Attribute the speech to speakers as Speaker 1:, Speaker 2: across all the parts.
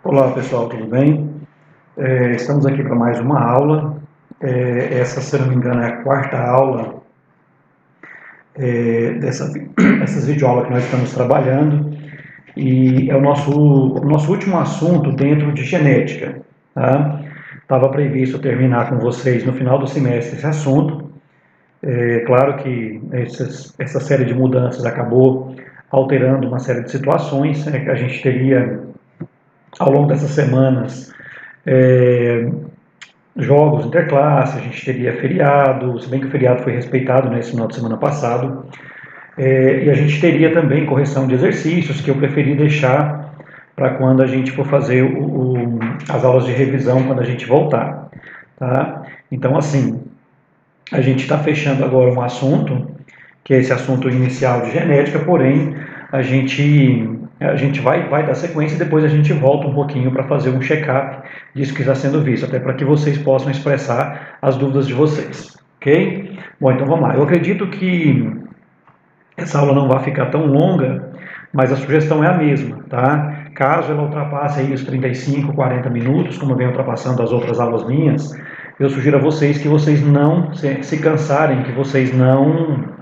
Speaker 1: Olá pessoal, tudo bem? Estamos aqui para mais uma aula. Essa, se não me engano, é a quarta aula dessas videoaulas que nós estamos trabalhando e é o nosso último assunto dentro de genética. Tá? Estava previsto terminar com vocês no final do semestre esse assunto. Claro que essa série de mudanças acabou alterando uma série de situações que a gente teria ao longo dessas semanas. Jogos interclasse, a gente teria feriado, se bem que o feriado foi respeitado nesse final de semana passado, e a gente teria também correção de exercícios, que eu preferi deixar para quando a gente for fazer as aulas de revisão, quando a gente voltar. Tá? Então, assim, a gente está fechando agora um assunto, que é esse assunto inicial de genética, porém, a gente vai dar sequência e depois a gente volta um pouquinho para fazer um check-up disso que está sendo visto, até para que vocês possam expressar as dúvidas de vocês, ok? Bom, então vamos lá. Eu acredito que essa aula não vai ficar tão longa, mas a sugestão é a mesma, tá? Caso ela ultrapasse aí os 35, 40 minutos, como vem ultrapassando as outras aulas minhas, eu sugiro a vocês que vocês não se cansarem, que vocês não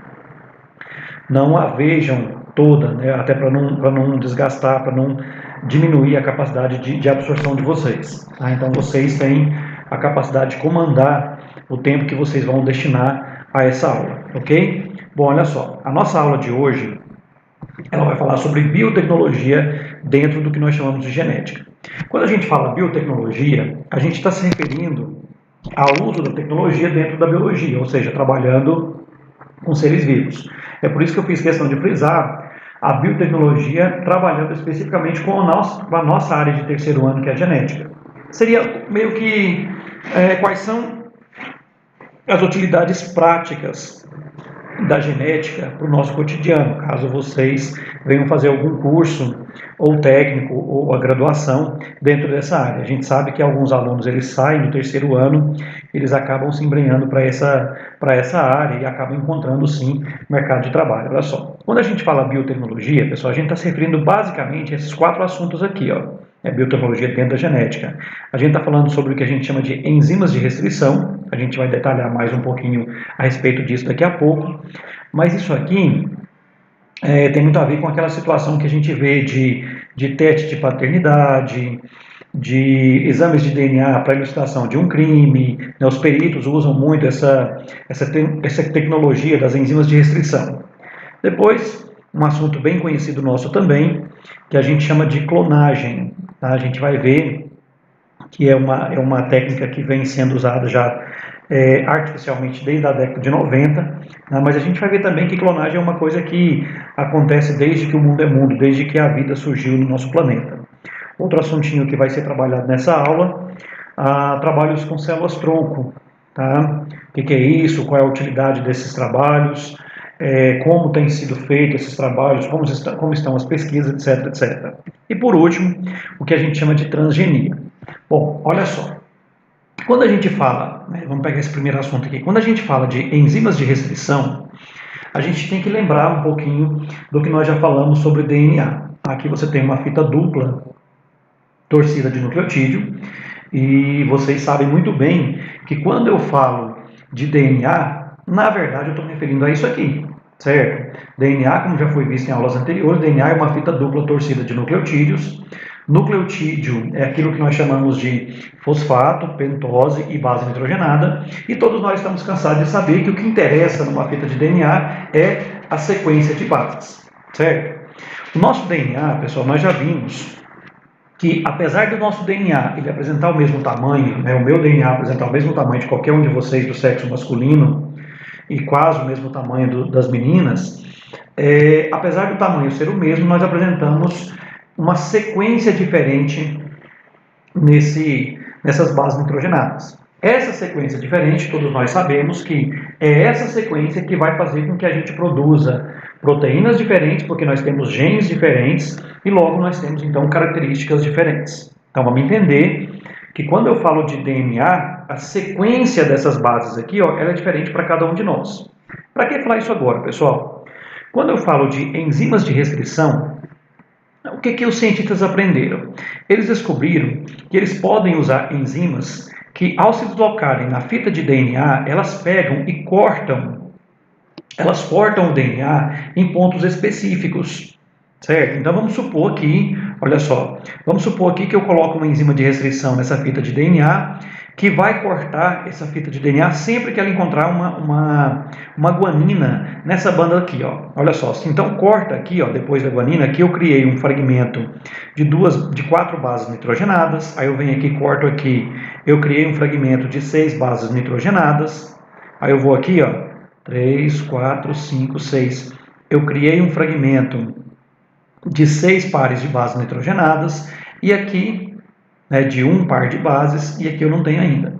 Speaker 1: a vejam toda, né? Até para não desgastar, para não diminuir a capacidade de absorção de vocês. Tá? Então vocês têm a capacidade de comandar o tempo que vocês vão destinar a essa aula, ok? Bom, olha só, a nossa aula de hoje, ela vai falar sobre biotecnologia dentro do que nós chamamos de genética. Quando a gente fala biotecnologia, a gente está se referindo ao uso da tecnologia dentro da biologia, ou seja, trabalhando com seres vivos. É por isso que eu fiz questão de frisar a biotecnologia trabalhando especificamente com a nossa área de terceiro ano, que é a genética. Seria meio que quais são as utilidades práticas da genética para o nosso cotidiano, caso vocês venham fazer algum curso ou técnico ou a graduação dentro dessa área. A gente sabe que alguns alunos eles saem do terceiro ano, eles acabam se embrenhando para essa área e acabam encontrando sim mercado de trabalho. Olha só, quando a gente fala biotecnologia, pessoal, a gente está se referindo basicamente a esses 4 assuntos aqui, ó. É biotecnologia dentro da genética. A gente está falando sobre o que a gente chama de enzimas de restrição, a gente vai detalhar mais um pouquinho a respeito disso daqui a pouco, mas isso aqui tem muito a ver com aquela situação que a gente vê de teste de paternidade, de exames de DNA para elucidação de um crime, né? Os peritos usam muito essa tecnologia das enzimas de restrição. Depois, um assunto bem conhecido nosso também, que a gente chama de clonagem. Tá? A gente vai ver que é uma técnica que vem sendo usada já artificialmente desde a década de 90, né? Mas a gente vai ver também que clonagem é uma coisa que acontece desde que o mundo é mundo, desde que a vida surgiu no nosso planeta. Outro assuntinho que vai ser trabalhado nessa aula, trabalhos com células-tronco. Tá? O que é isso? Qual é a utilidade desses trabalhos? Como têm sido feitos esses trabalhos? Como estão as pesquisas, etc, etc. E por último, o que a gente chama de transgenia. Bom, olha só. Quando a gente fala, vamos pegar esse primeiro assunto aqui, quando a gente fala de enzimas de restrição, a gente tem que lembrar um pouquinho do que nós já falamos sobre DNA. Aqui você tem uma fita dupla torcida de nucleotídeo, e vocês sabem muito bem que quando eu falo de DNA, na verdade eu estou me referindo a isso aqui, certo? DNA, como já foi visto em aulas anteriores, DNA é uma fita dupla torcida de nucleotídeos. Nucleotídeo é aquilo que nós chamamos de fosfato, pentose e base nitrogenada, e todos nós estamos cansados de saber que o que interessa numa fita de DNA é a sequência de bases, certo? O nosso DNA, pessoal, nós já vimos que apesar do nosso DNA ele apresentar o mesmo tamanho, né, o meu DNA apresentar o mesmo tamanho de qualquer um de vocês do sexo masculino e quase o mesmo tamanho das meninas, apesar do tamanho ser o mesmo, nós apresentamos uma sequência diferente nessas bases nitrogenadas. Essa sequência diferente, todos nós sabemos que é essa sequência que vai fazer com que a gente produza proteínas diferentes, porque nós temos genes diferentes e logo nós temos então características diferentes. Então vamos entender que quando eu falo de DNA, a sequência dessas bases aqui, ó, ela é diferente para cada um de nós. Para que falar isso agora, pessoal? Quando eu falo de enzimas de restrição, O que os cientistas aprenderam? Eles descobriram que eles podem usar enzimas que, ao se deslocarem na fita de DNA, elas pegam e cortam o DNA em pontos específicos, certo? Então vamos supor aqui, olha só, vamos supor aqui que eu coloco uma enzima de restrição nessa fita de DNA, que vai cortar essa fita de DNA sempre que ela encontrar uma guanina nessa banda aqui, ó. Olha só, então corta aqui, ó, depois da guanina, aqui eu criei um fragmento de 4 bases nitrogenadas, aí eu venho aqui, corto aqui, eu criei um fragmento de 6 bases nitrogenadas, aí eu vou aqui, ó, 3, 4, 5, 6. Eu criei um fragmento de 6 pares de bases nitrogenadas e aqui, né, de um par de bases, e aqui eu não tenho ainda.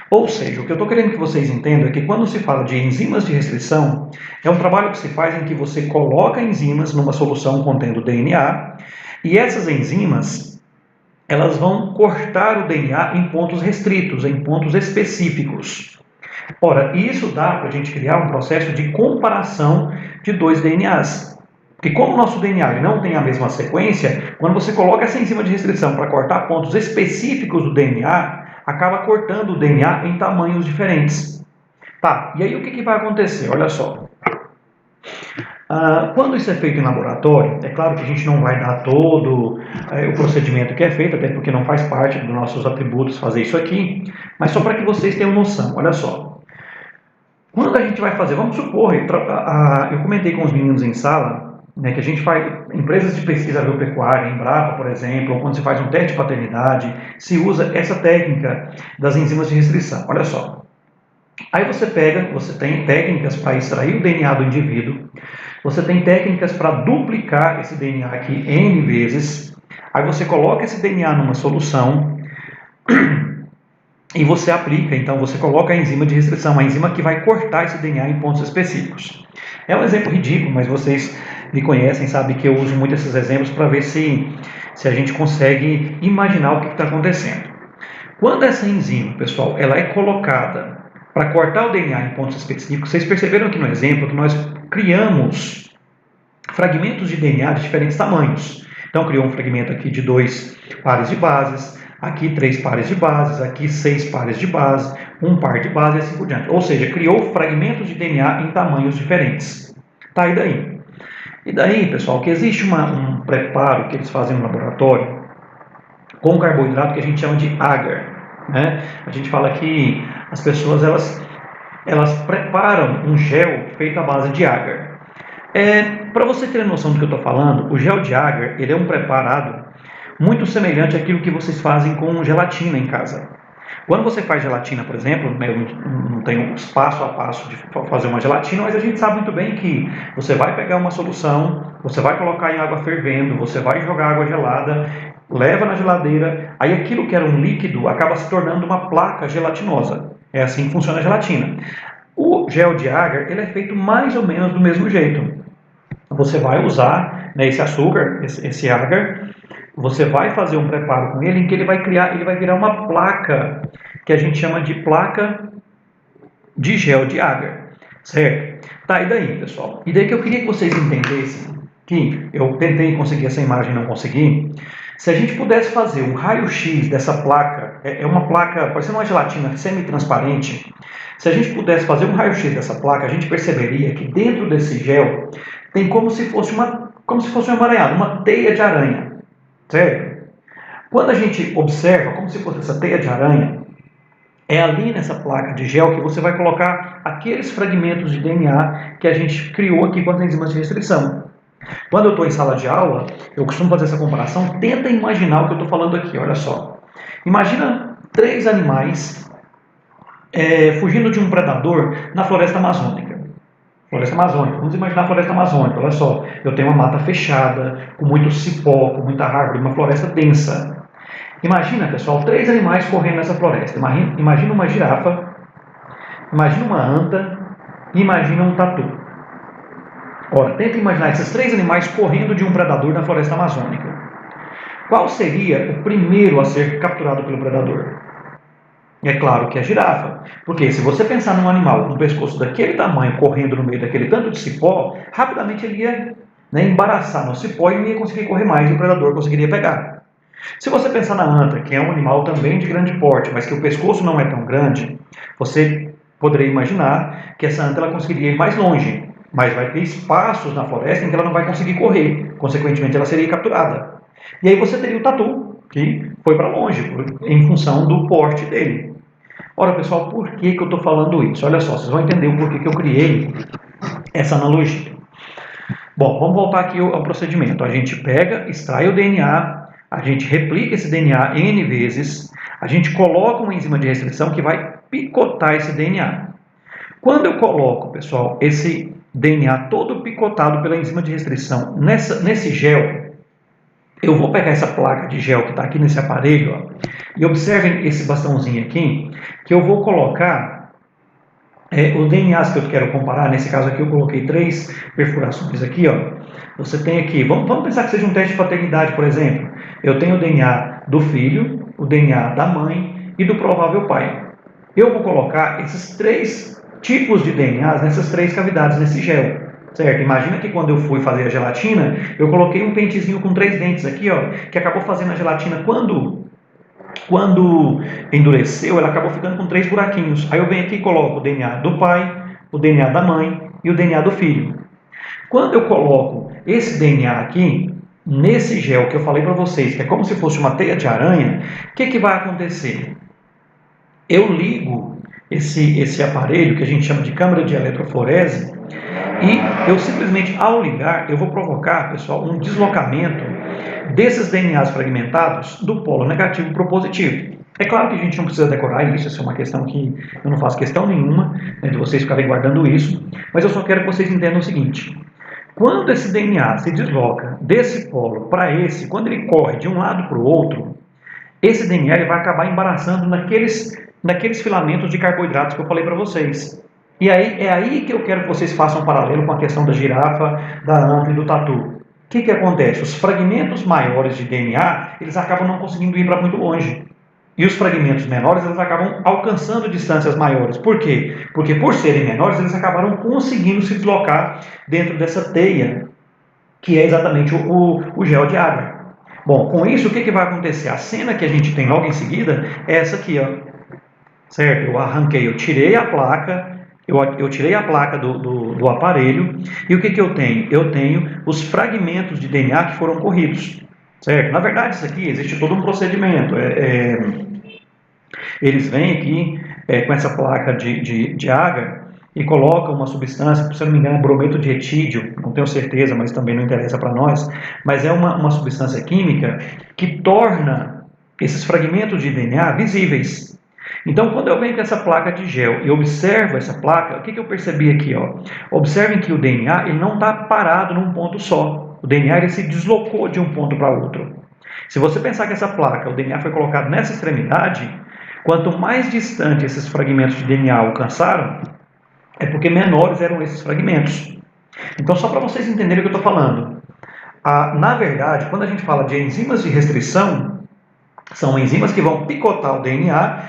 Speaker 1: Ou seja, o que eu estou querendo que vocês entendam é que quando se fala de enzimas de restrição, é um trabalho que se faz em que você coloca enzimas numa solução contendo DNA e essas enzimas elas vão cortar o DNA em pontos restritos, em pontos específicos. Ora, isso dá para a gente criar um processo de comparação de 2 DNAs. Porque como o nosso DNA não tem a mesma sequência, quando você coloca essa enzima de restrição para cortar pontos específicos do DNA, acaba cortando o DNA em tamanhos diferentes. Tá, e aí o que vai acontecer? Olha só. Quando isso é feito em laboratório, é claro que a gente não vai dar todo o procedimento que é feito, até porque não faz parte dos nossos atributos fazer isso aqui, mas só para que vocês tenham noção, olha só. Quando a gente vai fazer, vamos supor, eu comentei com os meninos em sala, né, que a gente faz empresas de pesquisa agropecuária, Embrapa, por exemplo, ou quando se faz um teste de paternidade, se usa essa técnica das enzimas de restrição. Olha só. Aí você tem técnicas para extrair o DNA do indivíduo, você tem técnicas para duplicar esse DNA aqui N vezes, aí você coloca esse DNA numa solução e você aplica, então você coloca a enzima de restrição, a enzima que vai cortar esse DNA em pontos específicos. É um exemplo ridículo, mas vocês me conhecem, sabem que eu uso muito esses exemplos para ver se a gente consegue imaginar o que está acontecendo. Quando essa enzima, pessoal, ela é colocada para cortar o DNA em pontos específicos, vocês perceberam aqui no exemplo que nós criamos fragmentos de DNA de diferentes tamanhos. Então, criou um fragmento aqui de 2 pares de bases, aqui 3 pares de bases, aqui 6 pares de base, 1 par de base e assim por diante. Ou seja, criou fragmentos de DNA em tamanhos diferentes. Tá, e daí? E daí, pessoal, que existe um preparo que eles fazem no laboratório com carboidrato que a gente chama de agar. Né? A gente fala que as pessoas elas preparam um gel feito à base de agar. Para você ter noção do que eu estou falando, o gel de agar ele é um preparado muito semelhante àquilo que vocês fazem com gelatina em casa. Quando você faz gelatina, por exemplo, eu não tenho passo a passo de fazer uma gelatina, mas a gente sabe muito bem que você vai pegar uma solução, você vai colocar em água fervendo, você vai jogar água gelada, leva na geladeira, aí aquilo que era um líquido acaba se tornando uma placa gelatinosa. É assim que funciona a gelatina. O gel de agar ele é feito mais ou menos do mesmo jeito. Você vai usar, né, esse açúcar, esse agar, você vai fazer um preparo com ele em que ele vai virar uma placa que a gente chama de placa de gel de agar, certo? Tá, e daí, pessoal? E daí que eu queria que vocês entendessem que eu tentei conseguir essa imagem e não consegui. Se a gente pudesse fazer um raio-x dessa placa, é uma placa, parecendo uma gelatina semi-transparente, se a gente pudesse fazer um raio-x dessa placa, a gente perceberia que dentro desse gel tem como se fosse um emaranhado, uma teia de aranha, certo? Quando a gente observa como se fosse essa teia de aranha, é ali nessa placa de gel que você vai colocar aqueles fragmentos de DNA que a gente criou aqui com as enzimas de restrição. Quando eu estou em sala de aula, eu costumo fazer essa comparação. Tenta imaginar o que eu estou falando aqui, olha só. Imagina 3 animais fugindo de um predador na floresta amazônica. Floresta amazônica, vamos imaginar a floresta amazônica, olha só. Eu tenho uma mata fechada, com muito cipó, com muita árvore, uma floresta densa. Imagina, pessoal, 3 animais correndo nessa floresta. Imagina uma girafa, imagina uma anta e imagina um tatu. Ora, tenta imaginar esses 3 animais correndo de um predador na floresta amazônica. Qual seria o primeiro a ser capturado pelo predador? É claro que é a girafa. Porque se você pensar num animal com um pescoço daquele tamanho correndo no meio daquele tanto de cipó, rapidamente ele ia né, embaraçar no cipó e não ia conseguir correr mais e o predador conseguiria pegar. Se você pensar na anta, que é um animal também de grande porte, mas que o pescoço não é tão grande, você poderia imaginar que essa anta ela conseguiria ir mais longe, mas vai ter espaços na floresta em que ela não vai conseguir correr, consequentemente ela seria capturada. E aí você teria o tatu, que foi para longe, em função do porte dele. Ora, pessoal, por que eu estou falando isso? Olha só, vocês vão entender o porquê que eu criei essa analogia. Bom, vamos voltar aqui ao procedimento. A gente pega, extrai o DNA, a gente replica esse DNA N vezes, a gente coloca uma enzima de restrição que vai picotar esse DNA. Quando eu coloco, pessoal, esse DNA todo picotado pela enzima de restrição nesse gel, eu vou pegar essa placa de gel que está aqui nesse aparelho, ó, e observem esse bastãozinho aqui, que eu vou colocar os DNAs que eu quero comparar. Nesse caso aqui eu coloquei 3 perfurações aqui, ó. Você tem aqui, vamos pensar que seja um teste de paternidade, por exemplo. Eu tenho o DNA do filho, o DNA da mãe e do provável pai. Eu vou colocar esses 3 tipos de DNAs nessas 3 cavidades nesse gel. Certo? Imagina que quando eu fui fazer a gelatina, eu coloquei um pentezinho com 3 dentes aqui, ó, que acabou fazendo a gelatina quando endureceu, ela acabou ficando com 3 buraquinhos. Aí eu venho aqui e coloco o DNA do pai, o DNA da mãe e o DNA do filho. Quando eu coloco esse DNA aqui, nesse gel que eu falei para vocês, que é como se fosse uma teia de aranha, o que vai acontecer? Eu ligo esse aparelho, que a gente chama de câmara de eletroforese, e eu simplesmente, ao ligar, eu vou provocar, pessoal, um deslocamento desses DNAs fragmentados do polo negativo para o positivo. É claro que a gente não precisa decorar isso, essa é uma questão que eu não faço questão nenhuma, né, de vocês ficarem guardando isso, mas eu só quero que vocês entendam o seguinte: quando esse DNA se desloca desse polo para esse, quando ele corre de um lado para o outro, esse DNA ele vai acabar embaraçando naqueles filamentos de carboidratos que eu falei para vocês. E aí é aí que eu quero que vocês façam um paralelo com a questão da girafa, da anta e do tatu. O que acontece? Os fragmentos maiores de DNA, eles acabam não conseguindo ir para muito longe. E os fragmentos menores, eles acabam alcançando distâncias maiores. Por quê? Porque por serem menores, eles acabaram conseguindo se deslocar dentro dessa teia, que é exatamente o gel de água. Bom, com isso, o que vai acontecer? A cena que a gente tem logo em seguida é essa aqui, ó. Certo? Eu arranquei, eu tirei a placa, eu tirei a placa do aparelho, e o que eu tenho? Eu tenho os fragmentos de DNA que foram corridos. Certo? Na verdade, isso aqui existe todo um procedimento. Eles vêm aqui com essa placa de agar e colocam uma substância, se eu não me engano, é brometo de etídio, não tenho certeza, mas também não interessa para nós, mas é uma substância química que torna esses fragmentos de DNA visíveis. Então, quando eu venho com essa placa de gel e observo essa placa, o que eu percebi aqui? Ó? Observem que o DNA ele não está parado num ponto só. O DNA ele se deslocou de um ponto para outro. Se você pensar que essa placa, o DNA foi colocado nessa extremidade, quanto mais distante esses fragmentos de DNA alcançaram, é porque menores eram esses fragmentos. Então, só para vocês entenderem o que eu estou falando. Na verdade, quando a gente fala de enzimas de restrição, são enzimas que vão picotar o DNA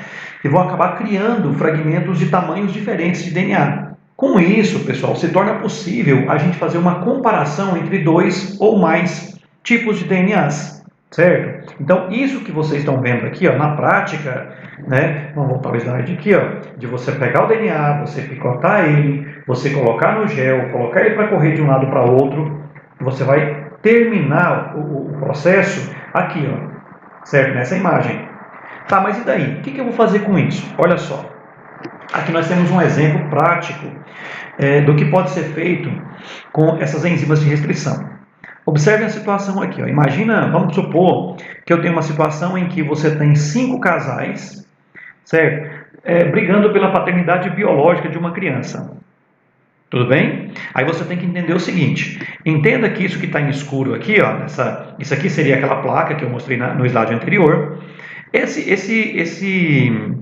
Speaker 1: e vão acabar criando fragmentos de tamanhos diferentes de DNA. Com isso, pessoal, se torna possível a gente fazer uma comparação entre 2 ou mais tipos de DNAs, certo? Então, isso que vocês estão vendo aqui, ó, na prática, né? Vamos voltar ao slide aqui, ó, de você pegar o DNA, você picotar ele, você colocar no gel, colocar ele para correr de um lado para outro, você vai terminar o processo aqui, ó, certo? Nessa imagem. Tá, mas e daí? O que eu vou fazer com isso? Olha só. Aqui nós temos um exemplo prático do que pode ser feito com essas enzimas de restrição. Observe a situação aqui. Ó. Imagina, vamos supor que eu tenho uma situação em que você tem 5 casais, certo? Brigando pela paternidade biológica de uma criança. Tudo bem? Aí você tem que entender o seguinte. Entenda que isso que está em escuro aqui, ó, isso aqui seria aquela placa que eu mostrei no slide anterior. Esse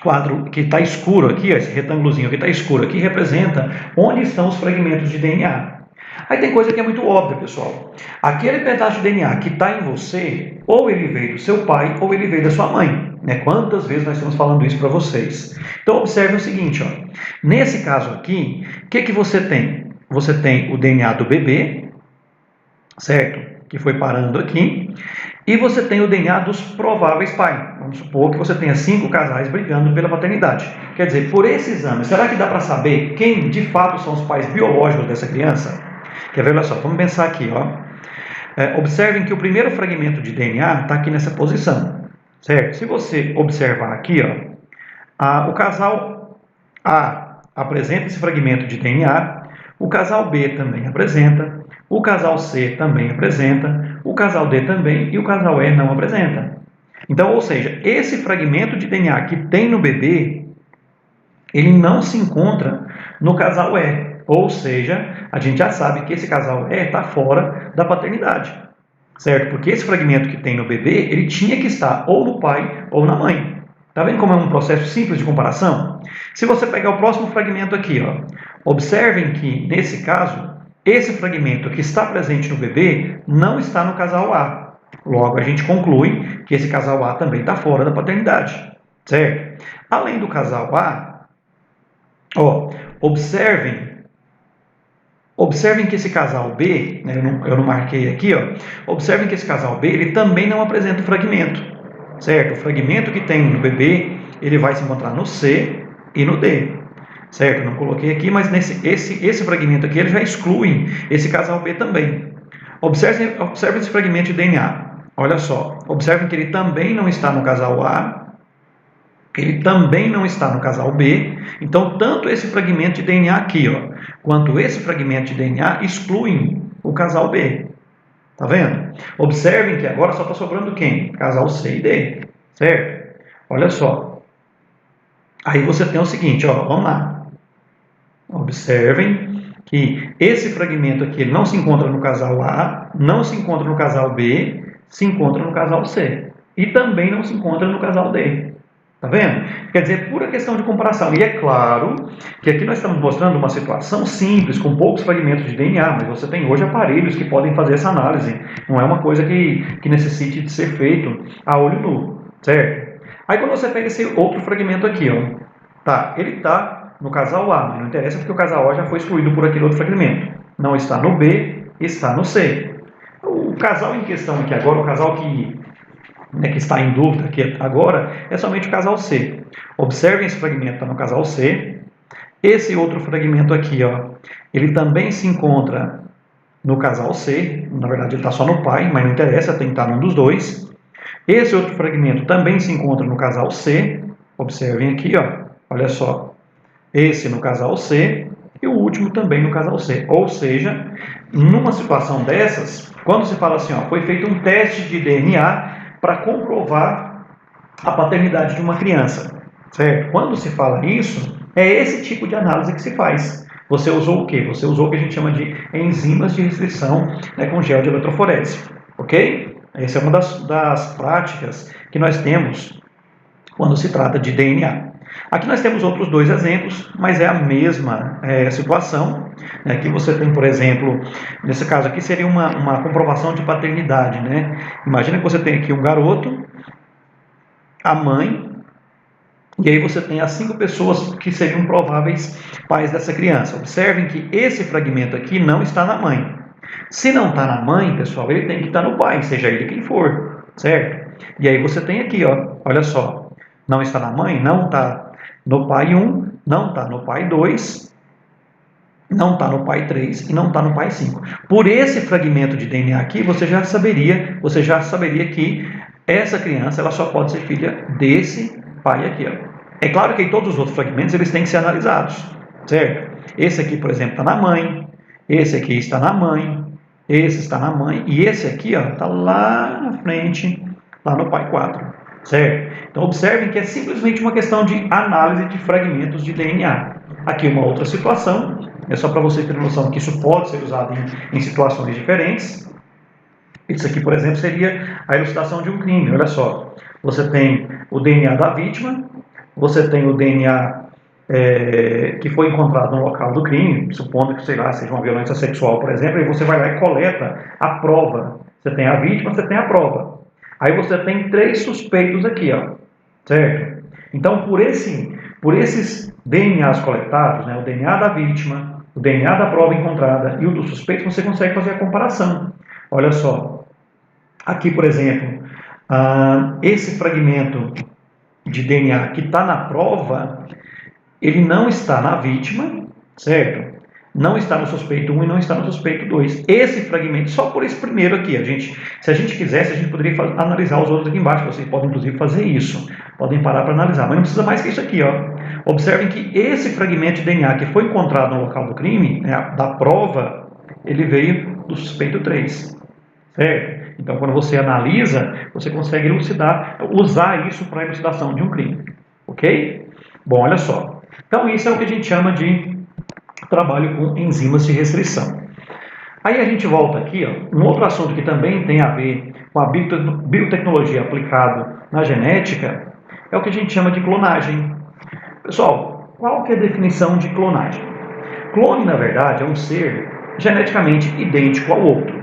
Speaker 1: quadro que está escuro aqui, esse retângulozinho que está escuro aqui, representa onde estão os fragmentos de DNA. Aí tem coisa que é muito óbvia, pessoal. Aquele pedaço de DNA que está em você, ou ele veio do seu pai, ou ele veio da sua mãe. Né? Quantas vezes nós estamos falando isso para vocês? Então observe o seguinte, ó. Nesse caso aqui, o que você tem? Você tem o DNA do bebê, certo? Que foi parando aqui. E você tem o DNA dos prováveis pais. Vamos supor que você tenha 5 casais brigando pela paternidade. Quer dizer, por esse exame, será que dá para saber quem de fato são os pais biológicos dessa criança? Quer ver? Olha só, vamos pensar aqui, ó. Observem que o primeiro fragmento de DNA está aqui nessa posição, certo? Se você observar aqui, ó, o casal A apresenta esse fragmento de DNA, o casal B também apresenta, o casal C também apresenta, o casal D também e o casal E não apresenta. Então, ou seja, esse fragmento de DNA que tem no bebê, ele não se encontra no casal E. Ou seja, a gente já sabe que esse casal E está fora da paternidade, certo? Porque esse fragmento que tem no bebê, ele tinha que estar ou no pai ou na mãe. Tá vendo como é um processo simples de comparação? Se você pegar o próximo fragmento aqui, ó, observem que, nesse caso, esse fragmento que está presente no bebê não está no casal A. Logo, a gente conclui que esse casal A também está fora da paternidade, certo? Além do casal A, ó, observem que esse casal B, né, eu não marquei aqui, ó, observem que esse casal B ele também não apresenta o fragmento, certo? O fragmento que tem no bebê, ele vai se encontrar no C e no D, certo? Não coloquei aqui, mas esse fragmento aqui, ele já exclui esse casal B também. Observem esse fragmento de DNA. Olha só, observem que ele também não está no casal A, ele também não está no casal B. Então, tanto esse fragmento de DNA aqui, ó, quanto esse fragmento de DNA excluem o casal B. Tá vendo? Observem que agora só está sobrando quem? Casal C e D, certo? Olha só. Aí você tem o seguinte, ó, vamos lá. Observem que esse fragmento aqui ele não se encontra no casal A, não se encontra no casal B, se encontra no casal C. E também não se encontra no casal D. Tá vendo? Quer dizer, pura questão de comparação. E é claro que aqui nós estamos mostrando uma situação simples, com poucos fragmentos de DNA, mas você tem hoje aparelhos que podem fazer essa análise. Não é uma coisa que necessite de ser feito a olho nu, certo? Aí quando você pega esse outro fragmento aqui, ó, tá, ele está no casal A, mas não interessa porque o casal A já foi excluído por aquele outro fragmento. Não está no B, está no C. O casal em questão aqui agora, o casal que está em dúvida aqui agora, é somente o casal C. Observem esse fragmento, está no casal C. Esse outro fragmento aqui, ó, ele também se encontra no casal C. Na verdade, ele está só no pai, mas não interessa, tem que estar num dos dois. Esse outro fragmento também se encontra no casal C. Observem aqui, ó, olha só. Esse no casal C e o último também no casal C. Ou seja, numa situação dessas, quando se fala assim, ó, foi feito um teste de DNA para comprovar a paternidade de uma criança, certo? Quando se fala isso, é esse tipo de análise que se faz. Você usou o quê? Você usou o que a gente chama de enzimas de restrição, né, com gel de eletroforese, ok? Essa é uma das práticas que nós temos quando se trata de DNA. Aqui nós temos outros dois exemplos, mas é a mesma situação, né, que você tem, por exemplo, nesse caso aqui seria uma comprovação de paternidade, né? Imagina que você tem aqui um garoto, a mãe, e aí você tem as 5 pessoas que seriam prováveis pais dessa criança. Observem que esse fragmento aqui não está na mãe. Se não está na mãe, pessoal, ele tem que estar no pai, seja ele quem for, certo? E aí você tem aqui, ó, olha só, não está na mãe, não está no pai 1, não está no pai 2, não está no pai 3 e não está no pai 5. Por esse fragmento de DNA aqui, você já saberia que essa criança ela só pode ser filha desse pai aqui, ó. É claro que todos os outros fragmentos eles têm que ser analisados, certo? Esse aqui, por exemplo, está na mãe, esse aqui está na mãe, esse está na mãe e esse aqui está lá na frente, lá no pai 4. Certo? Então, observem que é simplesmente uma questão de análise de fragmentos de DNA. Aqui uma outra situação, é só para vocês terem noção que isso pode ser usado em situações diferentes. Isso aqui, por exemplo, seria a elucidação de um crime. Olha só, você tem o DNA da vítima, você tem o DNA que foi encontrado no local do crime, supondo que, sei lá, seja uma violência sexual, por exemplo, e você vai lá e coleta a prova. Você tem a vítima, você tem a prova. Aí você tem 3 suspeitos aqui, ó, certo? Então, por esses DNAs coletados, né, o DNA da vítima, o DNA da prova encontrada e o do suspeito, você consegue fazer a comparação. Olha só, aqui, por exemplo, esse fragmento de DNA que está na prova, ele não está na vítima, certo? Não está no suspeito 1 e não está no suspeito 2. Esse fragmento, só por esse primeiro aqui, se a gente quisesse, a gente poderia analisar os outros aqui embaixo. Vocês podem, inclusive, fazer isso. Podem parar para analisar, mas não precisa mais que isso aqui, ó. Observem que esse fragmento de DNA que foi encontrado no local do crime, né, da prova, ele veio do suspeito 3, certo? Então, quando você analisa, você consegue elucidar, usar isso para a elucidação de um crime, ok? Bom, olha só. Então, isso é o que a gente chama de trabalho com enzimas de restrição. Aí a gente volta aqui, ó, um outro assunto que também tem a ver com a biotecnologia aplicada na genética, é o que a gente chama de clonagem. Pessoal, qual que é a definição de clonagem? Clone, na verdade, é um ser geneticamente idêntico ao outro.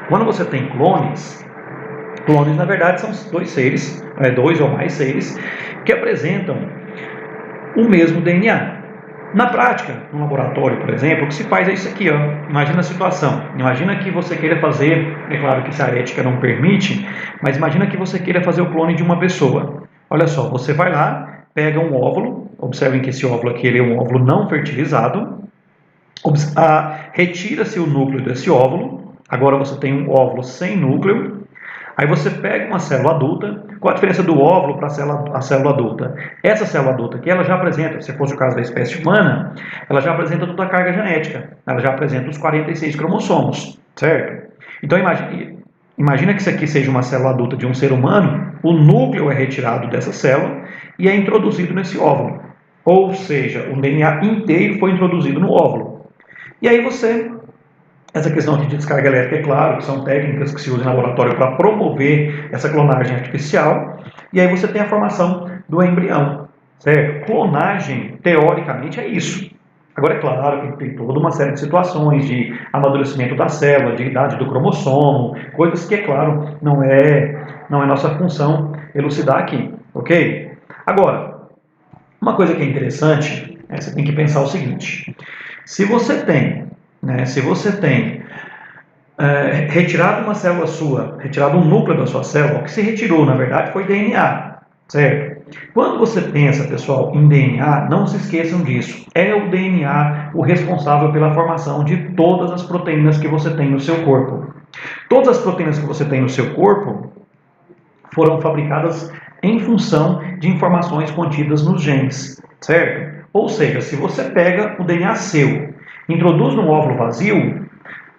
Speaker 1: Quando você tem clones, na verdade são dois seres, dois ou mais seres, que apresentam o mesmo DNA. Na prática, no laboratório, por exemplo, o que se faz é isso aqui, ó. Imagina a situação. Imagina que você queira fazer, é claro que se a ética não permite, mas imagina que você queira fazer o clone de uma pessoa. Olha só, você vai lá, pega um óvulo, observem que esse óvulo aqui ele é um óvulo não fertilizado, retira-se o núcleo desse óvulo, agora você tem um óvulo sem núcleo. Aí você pega uma célula adulta. Qual a diferença do óvulo para a célula adulta? Essa célula adulta aqui, ela já apresenta, se fosse o caso da espécie humana, ela já apresenta toda a carga genética. Ela já apresenta os 46 cromossomos, certo? Então imagina que isso aqui seja uma célula adulta de um ser humano, o núcleo é retirado dessa célula e é introduzido nesse óvulo. Ou seja, o DNA inteiro foi introduzido no óvulo. E aí essa questão aqui de descarga elétrica, é claro, que são técnicas que se usam em laboratório para promover essa clonagem artificial, e aí você tem a formação do embrião, certo? Clonagem, teoricamente, é isso. Agora, é claro que tem toda uma série de situações de amadurecimento da célula, de idade do cromossomo, coisas que, é claro, não é nossa função elucidar aqui, ok? Agora, uma coisa que é interessante, você tem que pensar o seguinte: se você tem retirado uma célula sua, retirado um núcleo da sua célula, o que se retirou, na verdade, foi DNA, certo? Quando você pensa, pessoal, em DNA, não se esqueçam disso. É o DNA o responsável pela formação de todas as proteínas que você tem no seu corpo. Todas as proteínas que você tem no seu corpo foram fabricadas em função de informações contidas nos genes, certo? Ou seja, se você pega o DNA seu, introduz num óvulo vazio,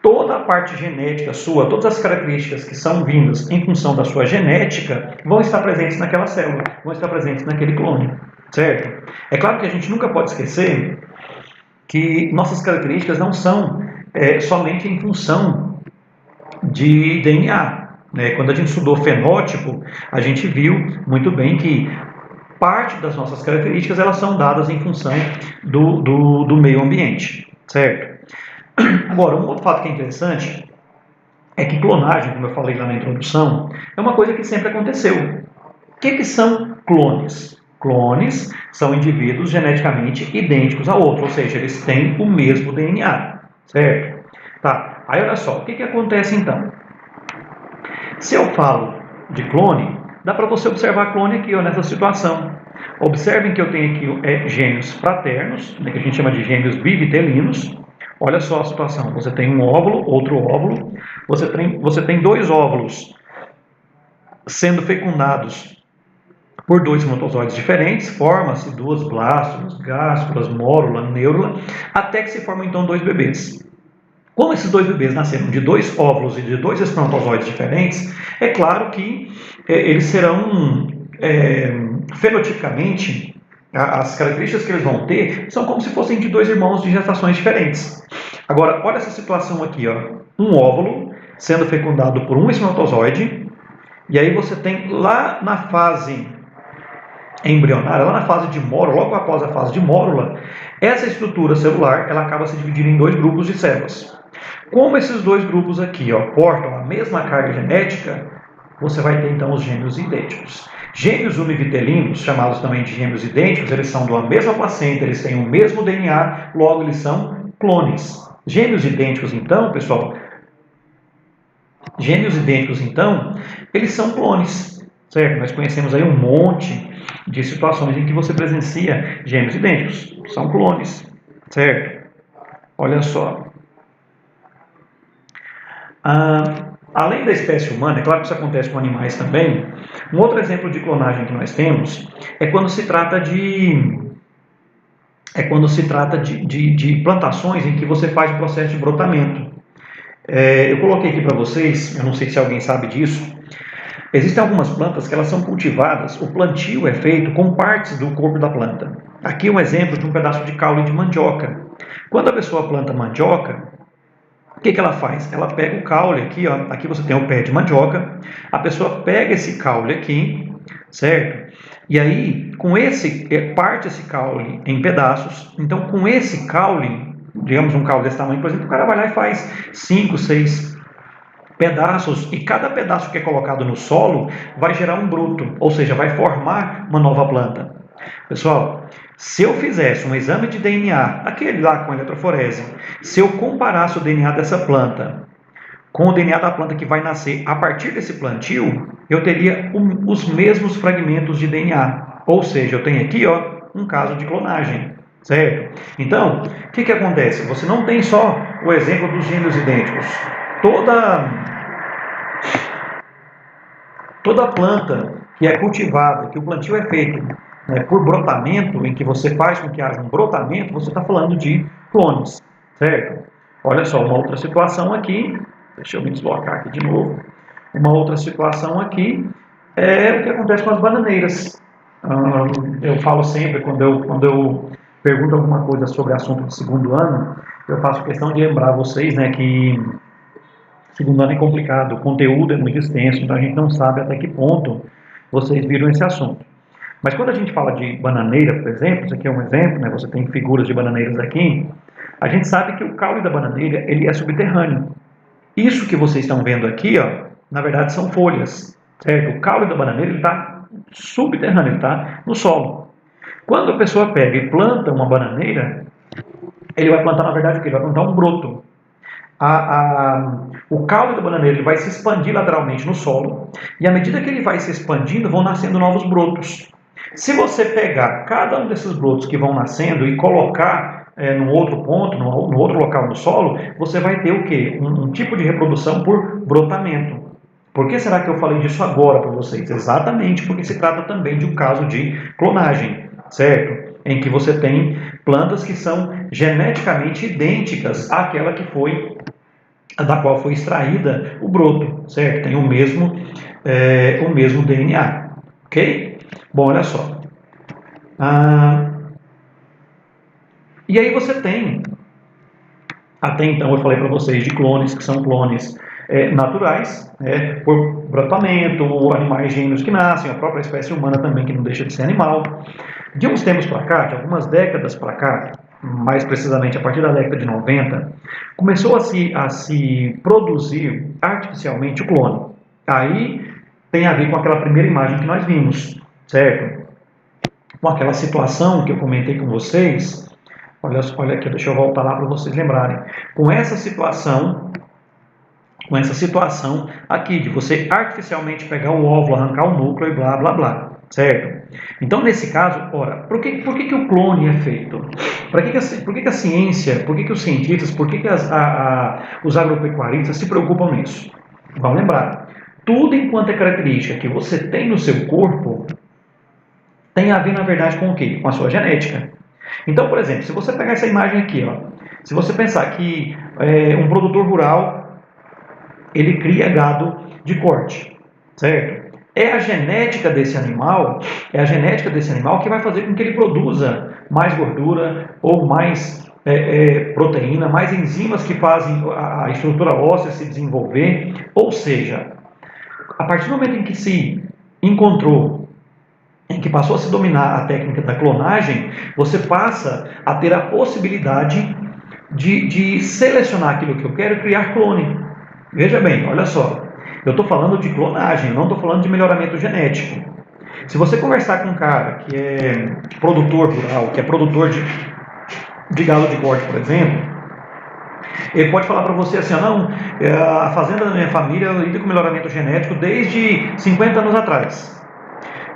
Speaker 1: toda a parte genética sua, todas as características que são vindas em função da sua genética, vão estar presentes naquela célula, vão estar presentes naquele clone, certo? É claro que a gente nunca pode esquecer que nossas características não são somente em função de DNA. Quando a gente estudou fenótipo, a gente viu muito bem que parte das nossas características elas são dadas em função do meio ambiente, certo? Agora, um outro fato que é interessante é que clonagem, como eu falei lá na introdução, é uma coisa que sempre aconteceu. O que são clones? Clones são indivíduos geneticamente idênticos a outro, ou seja, eles têm o mesmo DNA, certo? Tá, aí olha só, o que acontece então? Se eu falo de clone, dá para você observar clone aqui, ó, nessa situação. Observem que eu tenho aqui gêmeos fraternos, que a gente chama de gêmeos bivitelinos. Olha só a situação, você tem um óvulo, outro óvulo, você tem dois óvulos sendo fecundados por dois espermatozoides diferentes, forma-se duas blástulas, gástulas, mórula, neurula, até que se formam então dois bebês. Como esses dois bebês nasceram de dois óvulos e de dois espermatozoides diferentes, é claro que eles serão, fenotipicamente, as características que eles vão ter são como se fossem de dois irmãos de gestações diferentes. Agora, olha essa situação aqui, ó. Um óvulo sendo fecundado por um espermatozoide, e aí você tem lá na fase embrionária, lá na fase de mórula, logo após a fase de mórula, essa estrutura celular ela acaba se dividindo em dois grupos de células. Como esses dois grupos aqui, ó, portam a mesma carga genética, você vai ter então os gêmeos idênticos. Gêmeos univitelinos, chamados também de gêmeos idênticos, eles são da mesma placenta, eles têm o mesmo DNA, logo eles são clones. Gêmeos idênticos, então, pessoal, Gêmeos idênticos, então, eles são clones, certo? Nós conhecemos aí um monte de situações em que você presencia gêmeos idênticos, são clones, certo? Olha só. Além da espécie humana, é claro que isso acontece com animais também, um outro exemplo de clonagem que nós temos é quando se trata de plantações em que você faz o processo de brotamento. Eu coloquei aqui para vocês, eu não sei se alguém sabe disso, existem algumas plantas que elas são cultivadas, o plantio é feito com partes do corpo da planta. Aqui um exemplo de um pedaço de caule de mandioca. Quando a pessoa planta mandioca, o que ela faz? Ela pega o caule aqui, ó, aqui você tem o pé de mandioca, a pessoa pega esse caule aqui, certo? E aí, parte esse caule em pedaços. Então, com esse caule, digamos um caule desse tamanho, por exemplo, o cara vai lá e faz 5, 6 pedaços, e cada pedaço que é colocado no solo vai gerar um broto, ou seja, vai formar uma nova planta. Pessoal, se eu fizesse um exame de DNA, aquele lá com a eletroforese, se eu comparasse o DNA dessa planta com o DNA da planta que vai nascer a partir desse plantio, eu teria os mesmos fragmentos de DNA. Ou seja, eu tenho aqui um caso de clonagem, certo? Então, o que acontece? Você não tem só o exemplo dos gêmeos idênticos. Toda planta que é cultivada, que o plantio é feito por brotamento, em que você faz com que haja um brotamento, você está falando de clones, certo? Olha só, uma outra situação aqui, deixa eu me deslocar aqui de novo. Uma outra situação aqui é o que acontece com as bananeiras. Eu falo sempre, quando eu pergunto alguma coisa sobre assunto de segundo ano, eu faço questão de lembrar vocês, que segundo ano é complicado, o conteúdo é muito extenso, então a gente não sabe até que ponto vocês viram esse assunto. Mas quando a gente fala de bananeira, por exemplo, isso aqui é um exemplo, você tem figuras de bananeiras aqui, a gente sabe que o caule da bananeira ele é subterrâneo. Isso que vocês estão vendo aqui, na verdade são folhas, certo? O caule da bananeira está subterrâneo, ele está no solo. Quando a pessoa pega e planta uma bananeira, ele vai plantar, na verdade, o quê? Ele vai plantar um broto. O caule da bananeira ele vai se expandir lateralmente no solo, e à medida que ele vai se expandindo, vão nascendo novos brotos. Se você pegar cada um desses brotos que vão nascendo e colocar num outro ponto, no outro local no solo, você vai ter o quê? Um tipo de reprodução por brotamento. Por que será que eu falei disso agora para vocês? Exatamente porque se trata também de um caso de clonagem, certo? Em que você tem plantas que são geneticamente idênticas àquela da qual foi extraída o broto, certo? Tem o mesmo DNA, ok? Bom, olha só. E aí você tem, até então eu falei para vocês de clones, que são clones naturais, por brotamento, animais gêmeos que nascem, a própria espécie humana também, que não deixa de ser animal. De uns tempos para cá, de algumas décadas para cá, mais precisamente a partir da década de 90, começou a se produzir artificialmente o clone. Aí tem a ver com aquela primeira imagem que nós vimos, certo? Com aquela situação que eu comentei com vocês. Olha aqui, deixa eu voltar lá para vocês lembrarem. Com essa situação aqui de você artificialmente pegar o óvulo, arrancar o núcleo e blá, blá, blá. Certo? Então, nesse caso, por que o clone é feito? Por que a ciência, por que os cientistas, por que os agropecuaristas se preocupam nisso? Vamos lembrar, tudo enquanto é característica que você tem no seu corpo, tem a ver, na verdade, com o quê? Com a sua genética. Então, por exemplo, se você pegar essa imagem aqui, se você pensar que um produtor rural, ele cria gado de corte, certo? É a genética desse animal que vai fazer com que ele produza mais gordura ou mais proteína, mais enzimas que fazem a estrutura óssea se desenvolver. Ou seja, a partir do momento em que se encontrou, em que passou a se dominar a técnica da clonagem, você passa a ter a possibilidade de selecionar aquilo que eu quero e criar clone. Veja bem, olha só. Eu estou falando de clonagem, não estou falando de melhoramento genético. Se você conversar com um cara que é produtor rural, que é produtor de gado de corte, por exemplo, Ele pode falar para você assim, não, a fazenda da minha família lida com melhoramento genético desde 50 anos atrás.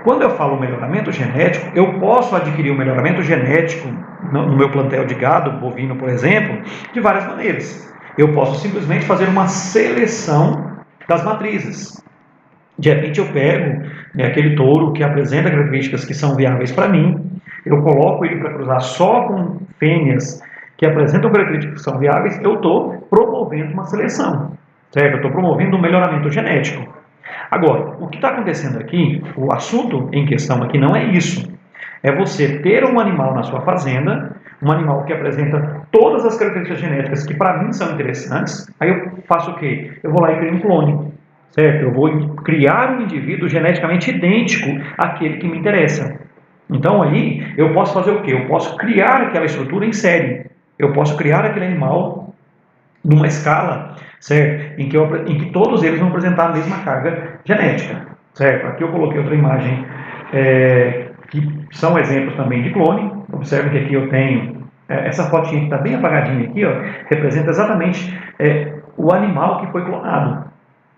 Speaker 1: Quando eu falo melhoramento genético, eu posso adquirir o melhoramento genético no meu plantel de gado, bovino, por exemplo, de várias maneiras. Eu posso simplesmente fazer uma seleção das matrizes. De repente eu pego, né, aquele touro que apresenta características que são viáveis para mim, eu coloco ele para cruzar só com fêmeas que apresentam características que são viáveis, eu estou promovendo uma seleção, certo? Eu estou promovendo um melhoramento genético. Agora, o que está acontecendo aqui, o assunto em questão aqui não é isso. É você ter um animal na sua fazenda, um animal que apresenta todas as características genéticas que para mim são interessantes, aí eu faço o quê? Eu vou lá e crio um clone, certo? Eu vou criar um indivíduo geneticamente idêntico àquele que me interessa. Então aí eu posso fazer o quê? Eu posso criar aquela estrutura em série. Eu posso criar aquele animal numa escala, certo? Em que todos eles vão apresentar a mesma carga genética, certo? Aqui eu coloquei outra imagem que são exemplos também de clone. Observe que aqui eu tenho essa fotinha que está bem apagadinha aqui, ó, representa exatamente o animal que foi clonado,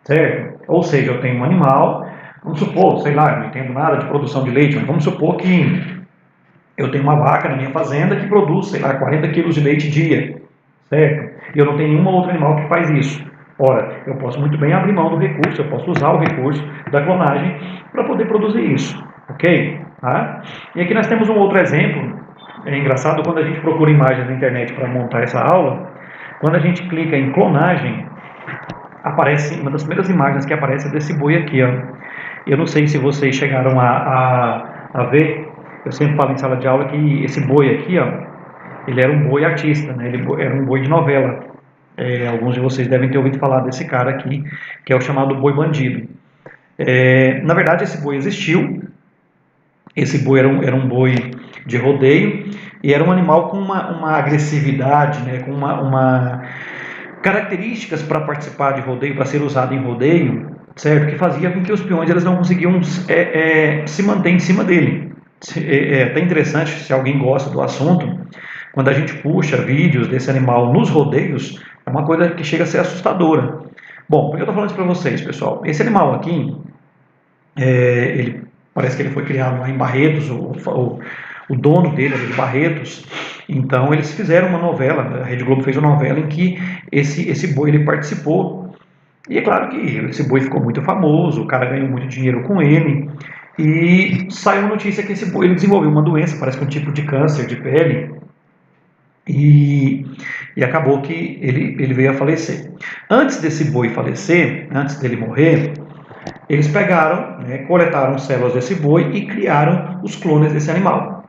Speaker 1: certo? Ou seja, eu tenho um animal, vamos supor, sei lá, não entendo nada de produção de leite, mas vamos supor que eu tenho uma vaca na minha fazenda que produz, sei lá, 40 quilos de leite dia, certo? E eu não tenho nenhum outro animal que faz isso. Ora, eu posso muito bem abrir mão do recurso, eu posso usar o recurso da clonagem para poder produzir isso, ok? Tá? E aqui nós temos um outro exemplo. É engraçado quando a gente procura imagens na internet para montar essa aula, quando a gente clica em clonagem, aparece uma das primeiras imagens que aparece desse boi aqui, ó. Eu não sei se vocês chegaram a ver, eu sempre falo em sala de aula que esse boi aqui, ó, ele era um boi artista, né? Ele era um boi de novela. Alguns de vocês devem ter ouvido falar desse cara aqui, que é o chamado boi bandido. Na verdade, esse boi existiu. Esse boi era um boi de rodeio e era um animal com uma agressividade, né? Com uma características para participar de rodeio, para ser usado em rodeio, certo? Que fazia com que os peões eles não conseguiam se manter em cima dele. É até interessante, se alguém gosta do assunto, quando a gente puxa vídeos desse animal nos rodeios, é uma coisa que chega a ser assustadora. Bom, por que eu estou falando isso para vocês, pessoal? Esse animal aqui, ele parece que ele foi criado lá em Barretos, o dono dele era de Barretos, então eles fizeram uma novela, a Rede Globo fez uma novela em que esse boi ele participou, e é claro que esse boi ficou muito famoso, o cara ganhou muito dinheiro com ele, e saiu a notícia que esse boi ele desenvolveu uma doença, parece que um tipo de câncer de pele, e acabou que ele veio a falecer. Antes desse boi falecer, antes dele morrer, eles pegaram, né, coletaram células desse boi e criaram os clones desse animal.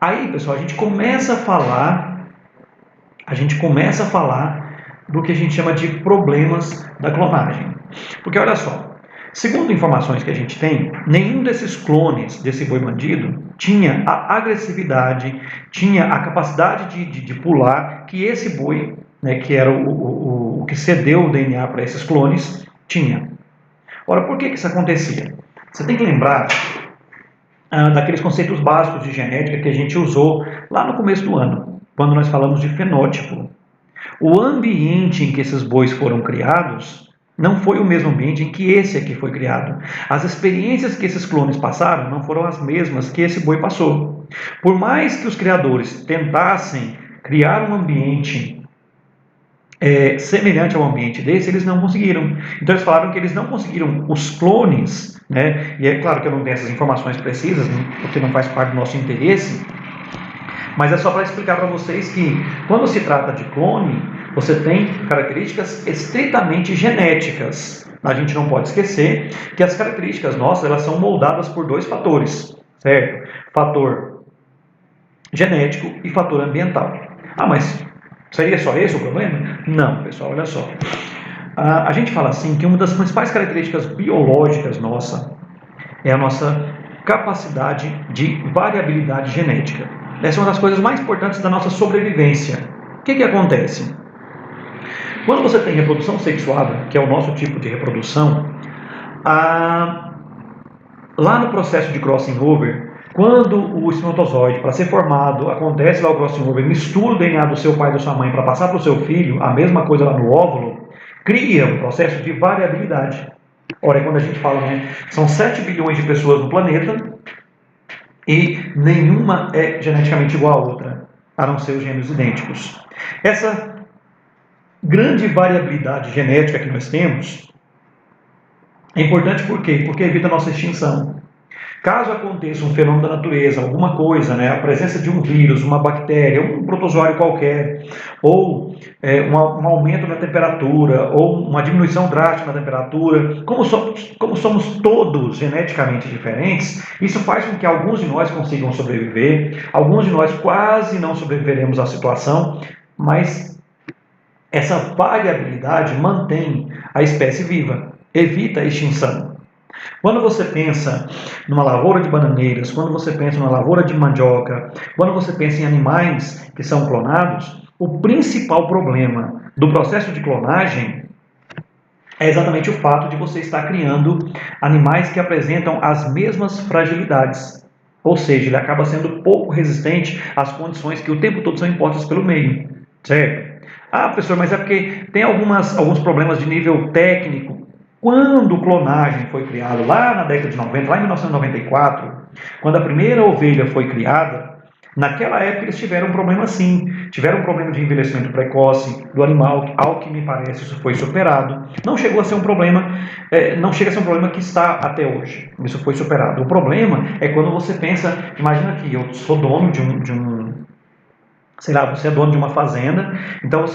Speaker 1: Aí, pessoal, a gente começa a falar do que a gente chama de problemas da clonagem. Porque olha só, segundo informações que a gente tem, nenhum desses clones desse boi bandido tinha a agressividade, tinha a capacidade de pular que esse boi, né, que era o que cedeu o DNA para esses clones, tinha. Ora, por que isso acontecia? Você tem que lembrar daqueles conceitos básicos de genética que a gente usou lá no começo do ano, quando nós falamos de fenótipo. O ambiente em que esses bois foram criados não foi o mesmo ambiente em que esse aqui foi criado. As experiências que esses clones passaram não foram as mesmas que esse boi passou. Por mais que os criadores tentassem criar um ambiente semelhante ao ambiente desse, eles não conseguiram. Então eles falaram que eles não conseguiram os clones, né? E é claro que eu não tenho essas informações precisas, porque não faz parte do nosso interesse, mas é só para explicar para vocês que quando se trata de clone, você tem características estritamente genéticas. A gente não pode esquecer que as características nossas elas são moldadas por dois fatores, certo? Fator genético e fator ambiental. Ah, mas seria só esse o problema? Não, pessoal, olha só. A gente fala assim que uma das principais características biológicas nossa é a nossa capacidade de variabilidade genética. Essa é uma das coisas mais importantes da nossa sobrevivência. O que acontece? Quando você tem reprodução sexuada, que é o nosso tipo de reprodução, lá no processo de crossing over, quando o espermatozoide, para ser formado, acontece lá o crossover, mistura o DNA do seu pai e da sua mãe para passar para o seu filho, a mesma coisa lá no óvulo, cria um processo de variabilidade. Ora, quando a gente fala, né, são 7 bilhões de pessoas no planeta e nenhuma é geneticamente igual à outra, a não ser os gêmeos idênticos. Essa grande variabilidade genética que nós temos é importante por quê? Porque evita a nossa extinção. Caso aconteça um fenômeno da natureza, alguma coisa, né, a presença de um vírus, uma bactéria, um protozoário qualquer, ou um aumento na temperatura, ou uma diminuição drástica na temperatura, como somos todos geneticamente diferentes, isso faz com que alguns de nós consigam sobreviver, alguns de nós quase não sobreviveremos à situação, mas essa variabilidade mantém a espécie viva, evita a extinção. Quando você pensa numa lavoura de bananeiras, quando você pensa numa lavoura de mandioca, quando você pensa em animais que são clonados, o principal problema do processo de clonagem é exatamente o fato de você estar criando animais que apresentam as mesmas fragilidades. Ou seja, ele acaba sendo pouco resistente às condições que o tempo todo são impostas pelo meio. Certo? Ah, professor, mas é porque tem alguns problemas de nível técnico. Quando clonagem foi criado lá na década de 90, lá em 1994, quando a primeira ovelha foi criada, naquela época eles tiveram um problema sim, tiveram um problema de envelhecimento precoce do animal, ao que me parece isso foi superado. Não chegou a ser um problema, não chega a ser um problema que está até hoje, isso foi superado. O problema é quando você pensa, imagina que eu sou dono sei lá, você é dono de uma fazenda, então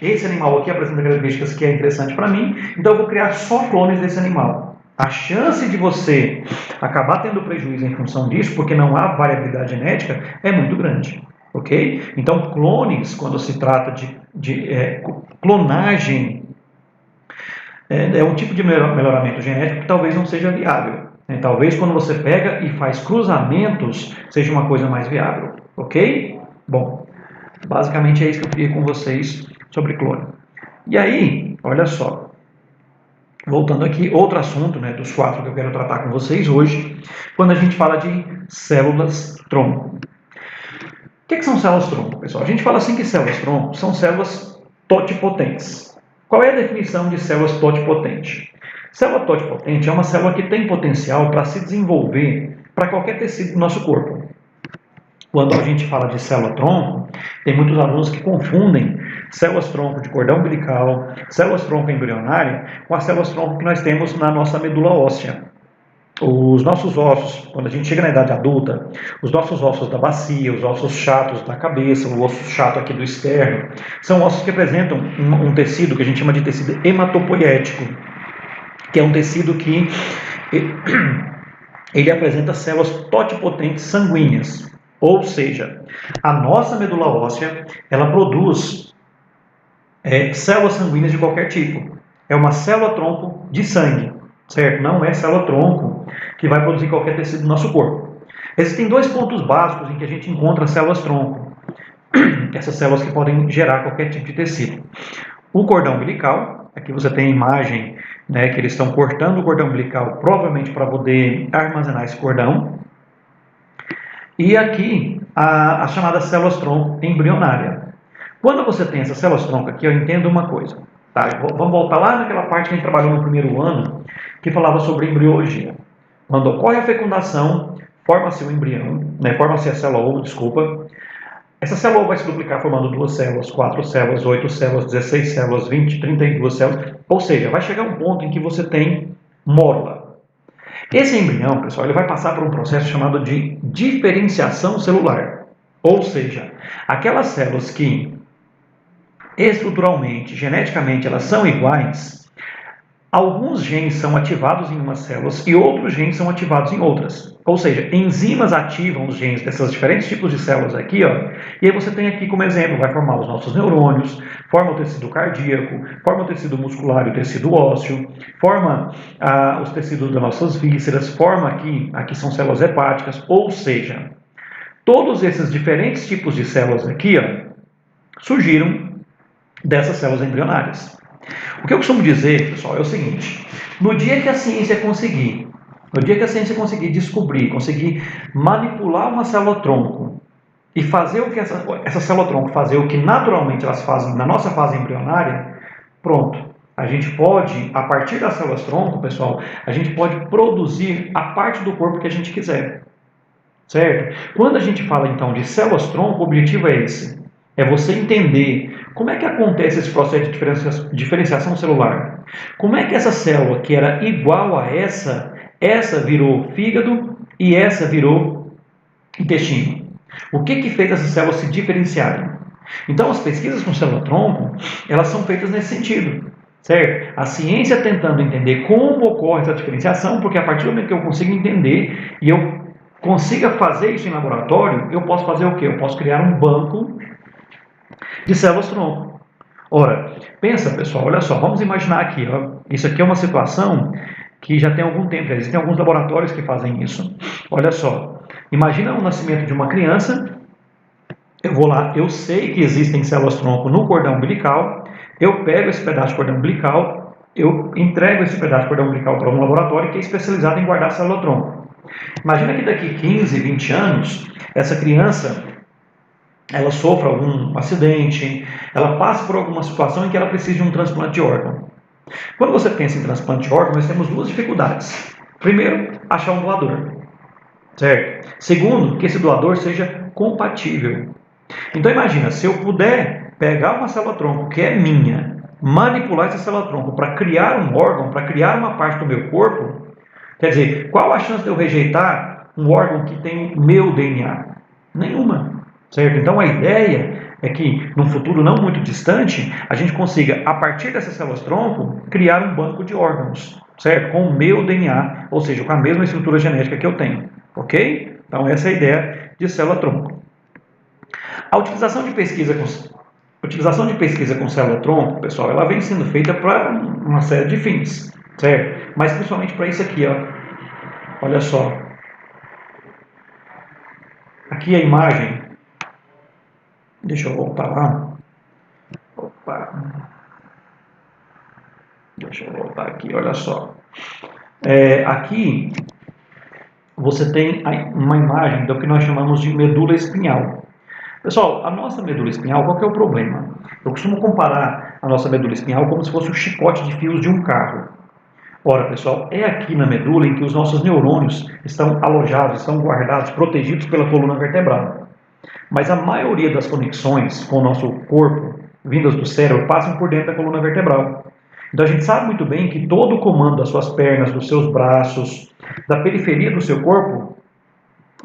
Speaker 1: esse animal aqui apresenta características que é interessante para mim, então eu vou criar só clones desse animal. A chance de você acabar tendo prejuízo em função disso, porque não há variabilidade genética, é muito grande. Ok? Então, clones, quando se trata de clonagem, é um tipo de melhoramento genético que talvez não seja viável. Talvez quando você pega e faz cruzamentos, seja uma coisa mais viável. Ok? Bom, basicamente é isso que eu queria com vocês sobre clone. E aí, olha só, voltando aqui, outro assunto, né, dos 4 que eu quero tratar com vocês hoje, quando a gente fala de células-tronco. O que são células-tronco, pessoal? A gente fala assim que células-tronco são células totipotentes. Qual é a definição de células totipotentes? Célula totipotente é uma célula que tem potencial para se desenvolver para qualquer tecido do nosso corpo. Quando a gente fala de célula-tronco, tem muitos alunos que confundem células-tronco de cordão umbilical, células-tronco embrionária, com as células-tronco que nós temos na nossa medula óssea. Os nossos ossos, quando a gente chega na idade adulta, os nossos ossos da bacia, os ossos chatos da cabeça, o osso chato aqui do externo, são ossos que apresentam um tecido que a gente chama de tecido hematopoiético, que é um tecido que ele apresenta células totipotentes sanguíneas. Ou seja, a nossa medula óssea, ela produz células sanguíneas de qualquer tipo. É uma célula-tronco de sangue, certo? Não é célula-tronco que vai produzir qualquer tecido do nosso corpo. Existem 2 pontos básicos em que a gente encontra células-tronco. Essas células que podem gerar qualquer tipo de tecido. O cordão umbilical, aqui você tem a imagem, né, que eles estão cortando o cordão umbilical, provavelmente para poder armazenar esse cordão. E aqui, as chamadas células-tronco embrionária. Quando você tem essas células-tronco aqui, eu entendo uma coisa. Tá? Vamos voltar lá naquela parte que a gente trabalhou no primeiro ano, que falava sobre embriologia. Quando ocorre a fecundação, forma-se o embrião, né? Forma-se a célula-ovo, desculpa. Essa célula vai se duplicar formando 2 células, 4 células, 8 células, 16 células, 20, 32 células. Ou seja, vai chegar um ponto em que você tem mórula. Esse embrião, pessoal, ele vai passar por um processo chamado de diferenciação celular. Ou seja, aquelas células que estruturalmente, geneticamente, elas são iguais, alguns genes são ativados em umas células e outros genes são ativados em outras. Ou seja, enzimas ativam os genes dessas diferentes tipos de células aqui, ó. E aí você tem aqui como exemplo, vai formar os nossos neurônios, forma o tecido cardíaco, forma o tecido muscular e o tecido ósseo, forma os tecidos das nossas vísceras, forma aqui são células hepáticas, ou seja, todos esses diferentes tipos de células aqui, ó, surgiram dessas células embrionárias. O que eu costumo dizer, pessoal, é o seguinte: no dia que a ciência conseguir No dia que a ciência conseguir descobrir, conseguir manipular uma célula-tronco e fazer o que essa célula-tronco fazer o que naturalmente elas fazem na nossa fase embrionária, pronto. A gente pode, a partir das células-tronco, pessoal, a gente pode produzir a parte do corpo que a gente quiser. Certo? Quando a gente fala então de células-tronco, o objetivo é esse. É você entender como é que acontece esse processo de diferenciação celular. Como é que essa célula que era igual a essa virou fígado e essa virou intestino. O que fez essas células se diferenciarem? Então, as pesquisas com célula-tronco, elas são feitas nesse sentido, certo? A ciência tentando entender como ocorre essa diferenciação, porque a partir do momento que eu consigo entender e eu consiga fazer isso em laboratório, eu posso fazer o quê? Eu posso criar um banco de células-tronco. Ora, pensa, pessoal, olha só, vamos imaginar aqui, ó, isso aqui é uma situação que já tem algum tempo, existem alguns laboratórios que fazem isso. Olha só, imagina o nascimento de uma criança, eu vou lá, eu sei que existem células-tronco no cordão umbilical, eu pego esse pedaço de cordão umbilical, eu entrego esse pedaço de cordão umbilical para um laboratório que é especializado em guardar célula-tronco. Imagina que daqui 15, 20 anos, essa criança, ela sofra algum acidente, ela passe por alguma situação em que ela precise de um transplante de órgão. Quando você pensa em transplante de órgão, nós temos duas dificuldades. Primeiro, achar um doador, certo? Segundo, que esse doador seja compatível. Então imagina, se eu puder pegar uma célula-tronco que é minha, manipular essa célula-tronco para criar um órgão, para criar uma parte do meu corpo, quer dizer, qual a chance de eu rejeitar um órgão que tem meu DNA? Nenhuma, certo? Então a ideia é que, num futuro não muito distante, a gente consiga, a partir dessas células-tronco, criar um banco de órgãos, certo? Com o meu DNA, ou seja, com a mesma estrutura genética que eu tenho, ok? Então essa é a ideia de célula-tronco. A utilização de pesquisa com célula-tronco, pessoal, ela vem sendo feita para uma série de fins, certo? Mas principalmente para isso aqui, ó. Olha só. Aqui a imagem. Deixa eu voltar lá. Opa. Deixa eu voltar aqui, olha só. Aqui você tem uma imagem do que nós chamamos de medula espinhal. Pessoal, a nossa medula espinhal, qual que é o problema? Eu costumo comparar a nossa medula espinhal como se fosse o chicote de fios de um carro. Ora, pessoal, é aqui na medula em que os nossos neurônios estão alojados, estão guardados, protegidos pela coluna vertebral. Mas a maioria das conexões com o nosso corpo, vindas do cérebro, passam por dentro da coluna vertebral. Então a gente sabe muito bem que todo o comando das suas pernas, dos seus braços, da periferia do seu corpo,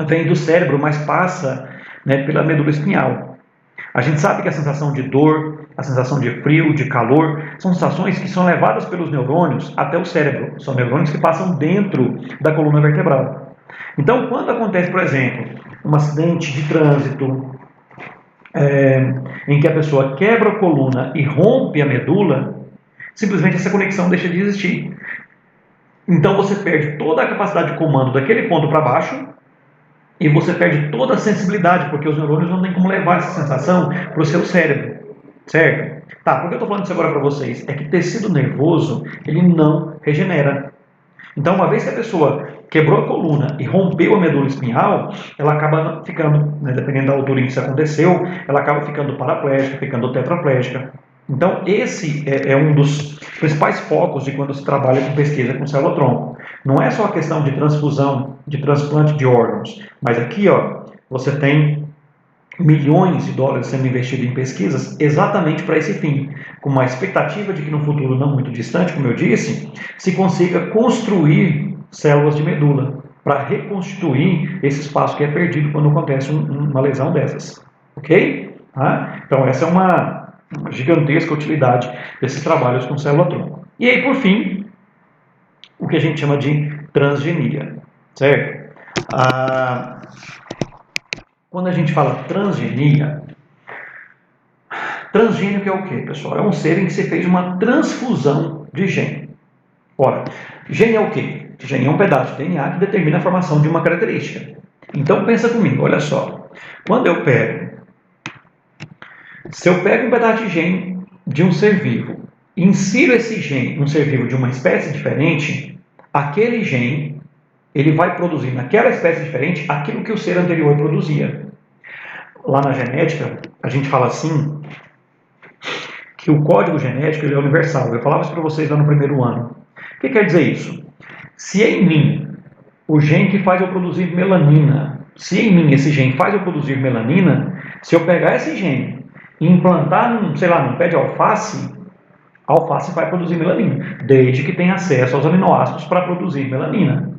Speaker 1: vem do cérebro, mas passa, né, pela medula espinhal. A gente sabe que a sensação de dor, a sensação de frio, de calor, são sensações que são levadas pelos neurônios até o cérebro. São neurônios que passam dentro da coluna vertebral. Então, quando acontece, por exemplo, um acidente de trânsito, em que a pessoa quebra a coluna e rompe a medula, simplesmente essa conexão deixa de existir. Então você perde toda a capacidade de comando daquele ponto para baixo e você perde toda a sensibilidade, porque os neurônios não têm como levar essa sensação para o seu cérebro, certo? Tá, por que eu estou falando isso agora para vocês? É que tecido nervoso, ele não regenera. Então, uma vez que a pessoa quebrou a coluna e rompeu a medula espinhal, ela acaba ficando, né, dependendo da altura em que isso aconteceu, ela acaba ficando paraplégica, ficando tetraplégica. Então, esse é um dos principais focos de quando se trabalha com pesquisa com célula-tronco. Não é só a questão de transfusão, de transplante de órgãos, mas aqui, ó, você tem milhões de dólares sendo investidos em pesquisas exatamente para esse fim, com uma expectativa de que no futuro não muito distante, como eu disse, se consiga construir células de medula para reconstituir esse espaço que é perdido quando acontece uma lesão dessas, ok? Então essa é uma gigantesca utilidade desses trabalhos com célula-tronco. E aí, por fim, o que a gente chama de transgenia, certo? Quando a gente fala transgenia, transgênico é o quê, pessoal? É um ser em que se fez uma transfusão de gene. Ora, gene é o quê? Gene é um pedaço de DNA que determina a formação de uma característica. Então, pensa comigo, olha só. Se eu pego um pedaço de gene de um ser vivo, insiro esse gene num ser vivo de uma espécie diferente, aquele gene ele vai produzir naquela espécie diferente aquilo que o ser anterior produzia. Lá na genética, a gente fala assim, que o código genético ele é universal. Eu falava isso para vocês lá no primeiro ano. O que quer dizer isso? Se em mim, o gene que faz eu produzir melanina, se em mim esse gene faz eu produzir melanina, se eu pegar esse gene e implantar num pé de alface, a alface vai produzir melanina, desde que tenha acesso aos aminoácidos para produzir melanina.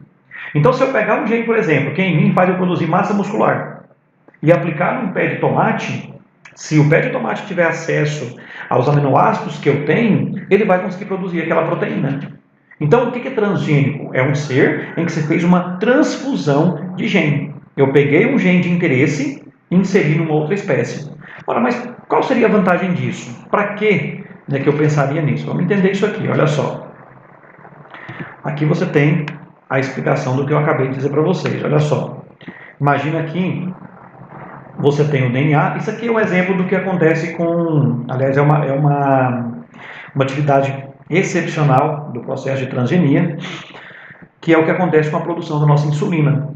Speaker 1: Então, se eu pegar um gene, por exemplo, que em mim faz eu produzir massa muscular, e aplicar num pé de tomate, se o pé de tomate tiver acesso aos aminoácidos que eu tenho, ele vai conseguir produzir aquela proteína. Então, o que é transgênico? É um ser em que você fez uma transfusão de gene. Eu peguei um gene de interesse e inseri numa outra espécie. Ora, mas qual seria a vantagem disso? Para que eu pensaria nisso? Vamos entender isso aqui, olha só. Aqui você tem a explicação do que eu acabei de dizer para vocês, olha só. Imagina aqui, você tem o DNA, isso aqui é um exemplo do que acontece com, aliás, é uma atividade excepcional do processo de transgenia, que é o que acontece com a produção da nossa insulina.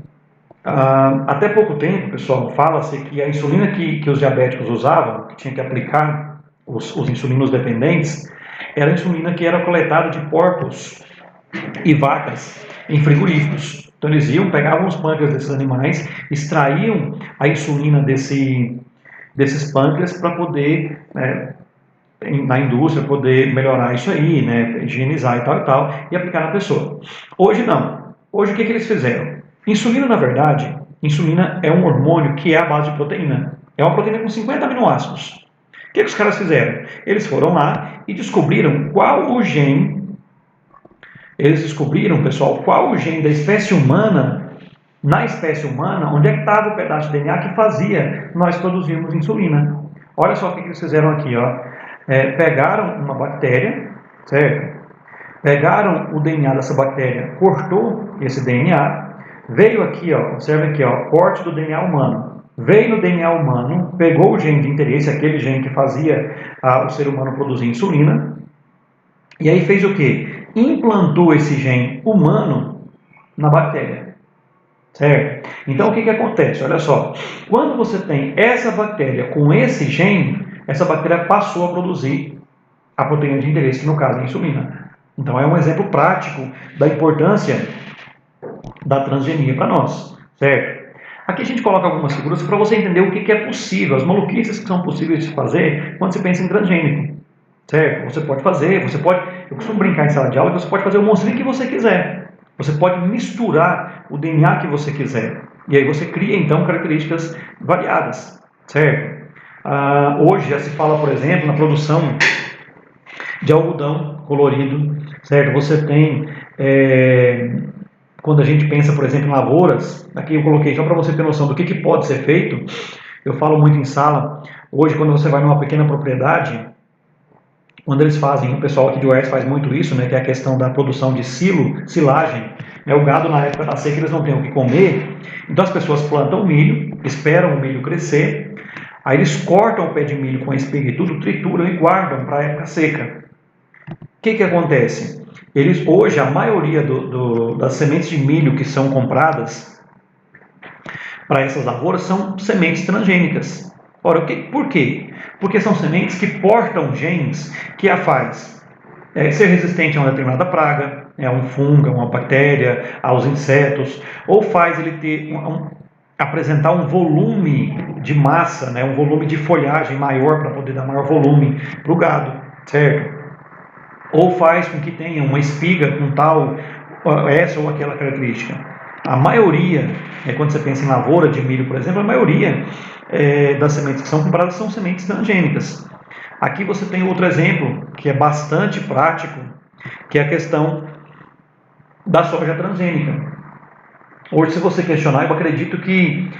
Speaker 1: Até pouco tempo, pessoal, fala-se que a insulina que os diabéticos usavam, que tinha que aplicar os insulinos dependentes, era a insulina que era coletada de porcos e vacas em frigoríficos. Então eles iam, pegavam os pâncreas desses animais, extraíam a insulina desses pâncreas para poder, na indústria, poder melhorar isso aí, higienizar e tal, e aplicar na pessoa. Hoje não. Hoje o que eles fizeram? Insulina, na verdade, insulina é um hormônio que é a base de proteína. É uma proteína com 50 aminoácidos. O que os caras fizeram? Eles foram lá e descobriram qual o gene. Eles descobriram, pessoal, qual o gene da espécie humana, na espécie humana, onde é que estava o pedaço de DNA que fazia nós produzirmos insulina. Olha só o que eles fizeram aqui, ó. Pegaram uma bactéria, certo? Pegaram o DNA dessa bactéria, cortou esse DNA, veio aqui, ó, observe aqui, ó, corte do DNA humano. Veio no DNA humano, pegou o gene de interesse, aquele gene que fazia o ser humano produzir insulina, e aí fez o quê? Implantou esse gene humano na bactéria, certo? Então o que acontece? Olha só, quando você tem essa bactéria com esse gene, essa bactéria passou a produzir a proteína de interesse, que no caso é a insulina. Então é um exemplo prático da importância da transgenia para nós, certo? Aqui a gente coloca algumas figuras para você entender o que é possível, as maluquices que são possíveis de fazer quando se pensa em transgênico, certo? Você pode fazer, eu costumo brincar em sala de aula que você pode fazer o monstrinho que você quiser. Você pode misturar o DNA que você quiser. E aí você cria, então, características variadas, certo? Hoje já se fala, por exemplo, na produção de algodão colorido, certo? Você tem, quando a gente pensa, por exemplo, em lavouras, aqui eu coloquei só para você ter noção do que pode ser feito. Eu falo muito em sala. Hoje, quando você vai numa pequena propriedade, quando eles fazem, o pessoal aqui de Oeste faz muito isso, que é a questão da produção de silagem, o gado na época da seca eles não têm o que comer, então as pessoas plantam milho, esperam o milho crescer, aí eles cortam o pé de milho com a espiga e tudo, trituram e guardam para a época seca. O que acontece? Hoje, a maioria das sementes de milho que são compradas para essas lavouras são sementes transgênicas. Ora, por quê? Porque são sementes que portam genes que a faz ser resistente a uma determinada praga, a um fungo, a uma bactéria, aos insetos, ou faz ele ter apresentar um volume de massa, um volume de folhagem maior para poder dar maior volume para o gado, certo? Ou faz com que tenha uma espiga com tal, essa ou aquela característica. A maioria, quando você pensa em lavoura de milho, por exemplo, a maioria das sementes que são compradas são sementes transgênicas. Aqui você tem outro exemplo, que é bastante prático, que é a questão da soja transgênica. Hoje, se você questionar, eu acredito que,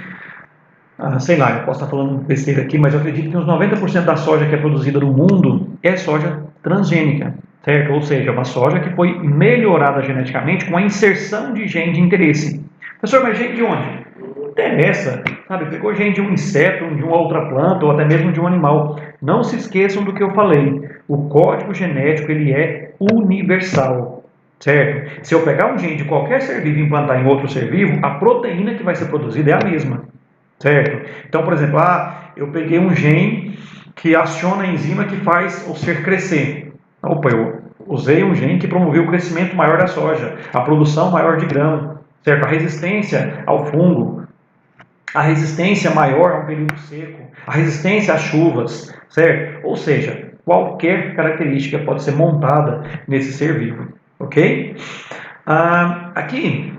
Speaker 1: sei lá, eu posso estar falando besteira aqui, mas eu acredito que uns 90% da soja que é produzida no mundo é soja transgênica, certo? Ou seja, uma soja que foi melhorada geneticamente com a inserção de gene de interesse. Professor, mas gene de onde? Não interessa, sabe? Pegou gene de um inseto, de uma outra planta ou até mesmo de um animal. Não se esqueçam do que eu falei. O código genético ele é universal. certo? Se eu pegar um gene de qualquer ser vivo e implantar em outro ser vivo, a proteína que vai ser produzida é a mesma, certo? Então, por exemplo, eu peguei um gene que aciona a enzima que faz o ser crescer. Opa, eu usei um gene que promoveu o crescimento maior da soja, a produção maior de grão, certo? A resistência ao fungo, a resistência maior a um período seco, a resistência às chuvas, certo? Ou seja, qualquer característica pode ser montada nesse ser vivo, ok? Aqui,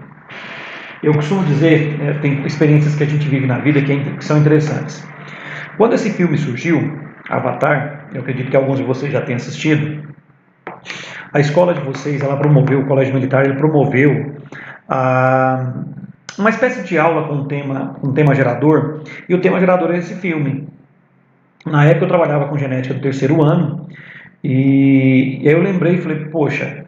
Speaker 1: eu costumo dizer, tem experiências que a gente vive na vida que são interessantes. Quando esse filme surgiu, Avatar, eu acredito que alguns de vocês já tenham assistido, a escola de vocês, ela promoveu, o colégio militar, ele promoveu uma espécie de aula com um tema gerador, e o tema gerador é esse filme. Na época eu trabalhava com genética do terceiro ano, e aí eu lembrei e falei, poxa,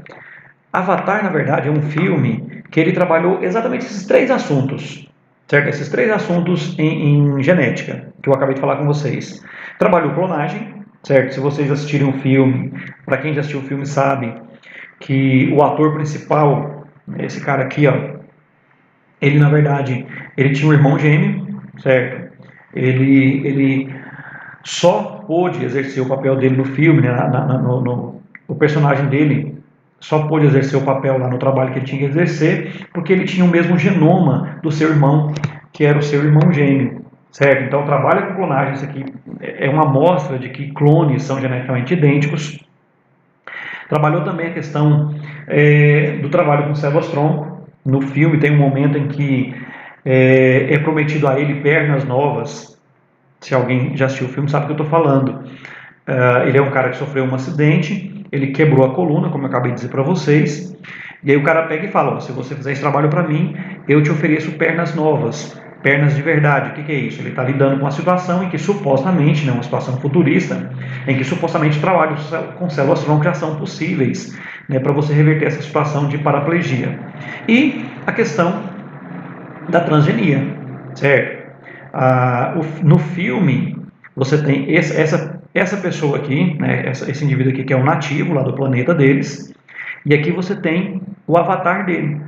Speaker 1: Avatar, na verdade, é um filme que ele trabalhou exatamente esses três assuntos, certo? Esses três assuntos em genética, que eu acabei de falar com vocês. Trabalhou clonagem, certo? Se vocês assistirem o filme, para quem já assistiu o filme sabe que o ator principal, esse cara aqui, ó, ele na verdade, ele tinha um irmão gêmeo, certo? Ele só pôde exercer o papel dele no filme, né? O personagem dele só pôde exercer o papel lá no trabalho que ele tinha que exercer, porque ele tinha o mesmo genoma do seu irmão, que era o seu irmão gêmeo, certo? Então, trabalha com clonagem, isso aqui é uma amostra de que clones são geneticamente idênticos. Trabalhou também a questão do trabalho com células-tronco. No filme tem um momento em que é prometido a ele pernas novas. Se alguém já assistiu o filme sabe o que eu estou falando. Ele é um cara que sofreu um acidente, ele quebrou a coluna, como eu acabei de dizer para vocês, e aí o cara pega e fala, se você fizer esse trabalho para mim, eu te ofereço pernas novas, pernas de verdade. O que é isso? Ele está lidando com uma situação em que supostamente, uma situação futurista, em que supostamente trabalhos com células-tronco já são possíveis, para você reverter essa situação de paraplegia. E a questão da transgenia, certo? No filme, você tem essa pessoa aqui, esse indivíduo aqui que é um nativo lá do planeta deles, e aqui você tem o avatar dele.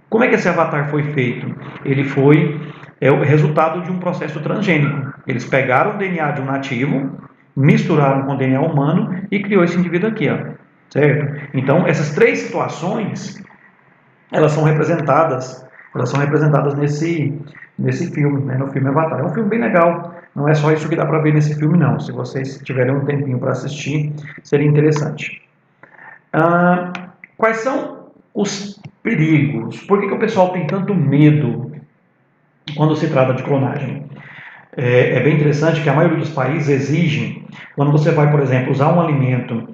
Speaker 1: Como é que esse avatar foi feito? Ele foi o resultado de um processo transgênico. Eles pegaram o DNA de um nativo, misturaram com o DNA humano e criou esse indivíduo aqui, ó, certo? Então, essas três situações, elas são representadas nesse filme, no filme Avatar. É um filme bem legal, não é só isso que dá para ver nesse filme, não. Se vocês tiverem um tempinho para assistir, seria interessante. Quais são os perigos? Por que o pessoal tem tanto medo quando se trata de clonagem? É bem interessante que a maioria dos países exigem, quando você vai, por exemplo, usar um alimento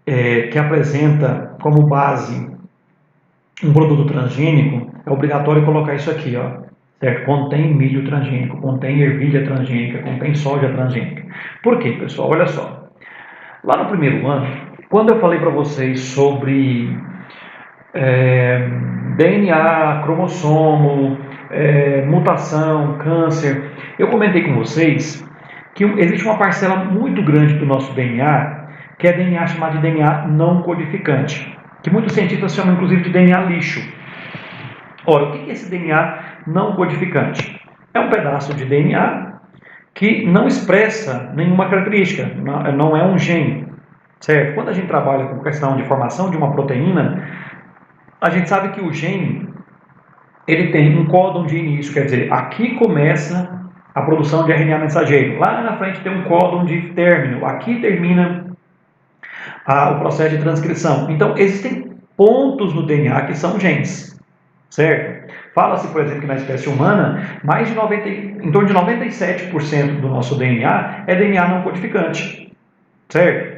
Speaker 1: que apresenta como base um produto transgênico, é obrigatório colocar isso aqui, ó, certo? Contém milho transgênico, contém ervilha transgênica, contém soja transgênica. Por quê, pessoal? Olha só. Lá no primeiro ano, quando eu falei para vocês sobre DNA, cromossomo, mutação, câncer, eu comentei com vocês que existe uma parcela muito grande do nosso DNA, que é DNA chamado de DNA não codificante, que muitos cientistas chamam inclusive de DNA lixo. Ora, o que é esse DNA não codificante? É um pedaço de DNA que não expressa nenhuma característica, não é um gene, certo? Quando a gente trabalha com questão de formação de uma proteína, a gente sabe que o gene, ele tem um códon de início, quer dizer, aqui começa a produção de RNA mensageiro, lá na frente tem um códon de término, aqui termina o processo de transcrição. Então, existem pontos no DNA que são genes, certo? Fala-se, por exemplo, que na espécie humana, em torno de 97% do nosso DNA é DNA não codificante, certo?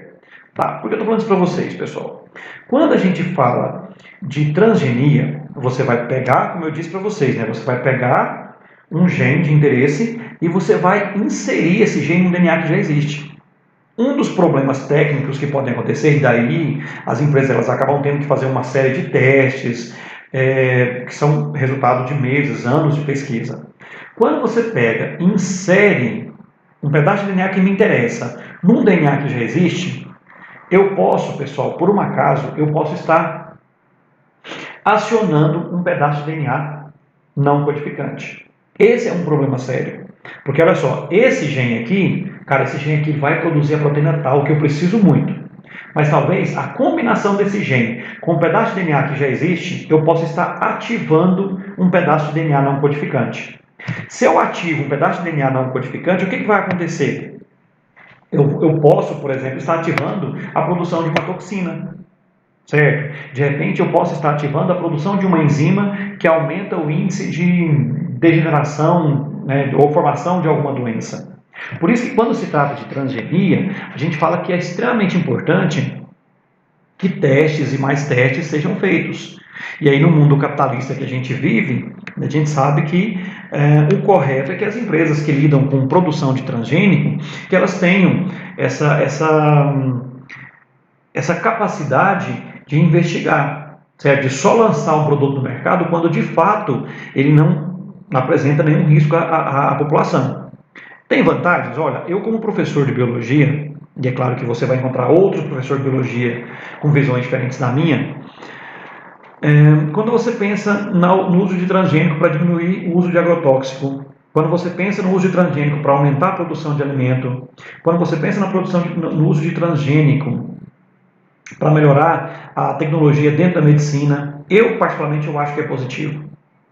Speaker 1: Tá, por que eu estou falando isso para vocês, pessoal? Quando a gente fala de transgenia, você vai pegar, como eu disse para vocês, você vai pegar um gene de interesse e você vai inserir esse gene no DNA que já existe. Um dos problemas técnicos que podem acontecer, e daí as empresas elas acabam tendo que fazer uma série de testes, que são resultado de meses, anos de pesquisa. Quando você pega e insere um pedaço de DNA que me interessa num DNA que já existe, eu posso, pessoal, por um acaso, eu posso estar acionando um pedaço de DNA não codificante. Esse é um problema sério. Porque olha só, esse gene aqui, cara, esse gene aqui vai produzir a proteína tal que eu preciso muito. Mas talvez a combinação desse gene com um pedaço de DNA que já existe, eu possa estar ativando um pedaço de DNA não codificante. Se eu ativo um pedaço de DNA não codificante, o que vai acontecer? Eu posso, por exemplo, estar ativando a produção de uma toxina. Certo? De repente eu posso estar ativando a produção de uma enzima que aumenta o índice de degeneração, né, ou formação de alguma doença. Por isso que quando se trata de transgenia, a gente fala que é extremamente importante que testes e mais testes sejam feitos. E aí no mundo capitalista que a gente vive, a gente sabe que o correto é que as empresas que lidam com produção de transgênico, que elas tenham essa capacidade de investigar, certo? De só lançar um produto no mercado quando de fato ele não apresenta nenhum risco à população. Tem vantagens? Olha, eu como professor de biologia, e é claro que você vai encontrar outros professores de biologia com visões diferentes da minha, quando você pensa no uso de transgênico para diminuir o uso de agrotóxico, quando você pensa no uso de transgênico para aumentar a produção de alimento, quando você pensa no uso de transgênico para melhorar a tecnologia dentro da medicina, eu particularmente acho que é positivo.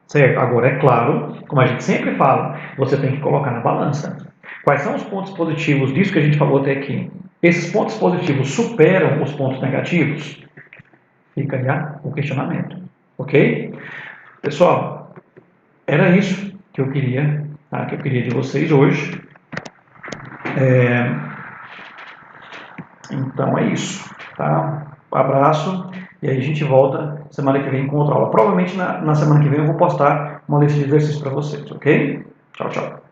Speaker 1: Certo? Agora, é claro, como a gente sempre fala, você tem que colocar na balança. Quais são os pontos positivos disso que a gente falou até aqui? Esses pontos positivos superam os pontos negativos? Fica aí o questionamento. Ok? Pessoal, era isso que eu queria, de vocês hoje. Então é isso. Tá? Um abraço. E aí a gente volta semana que vem com outra aula. Provavelmente na semana que vem eu vou postar uma lista de exercícios para vocês, ok? Tchau, tchau.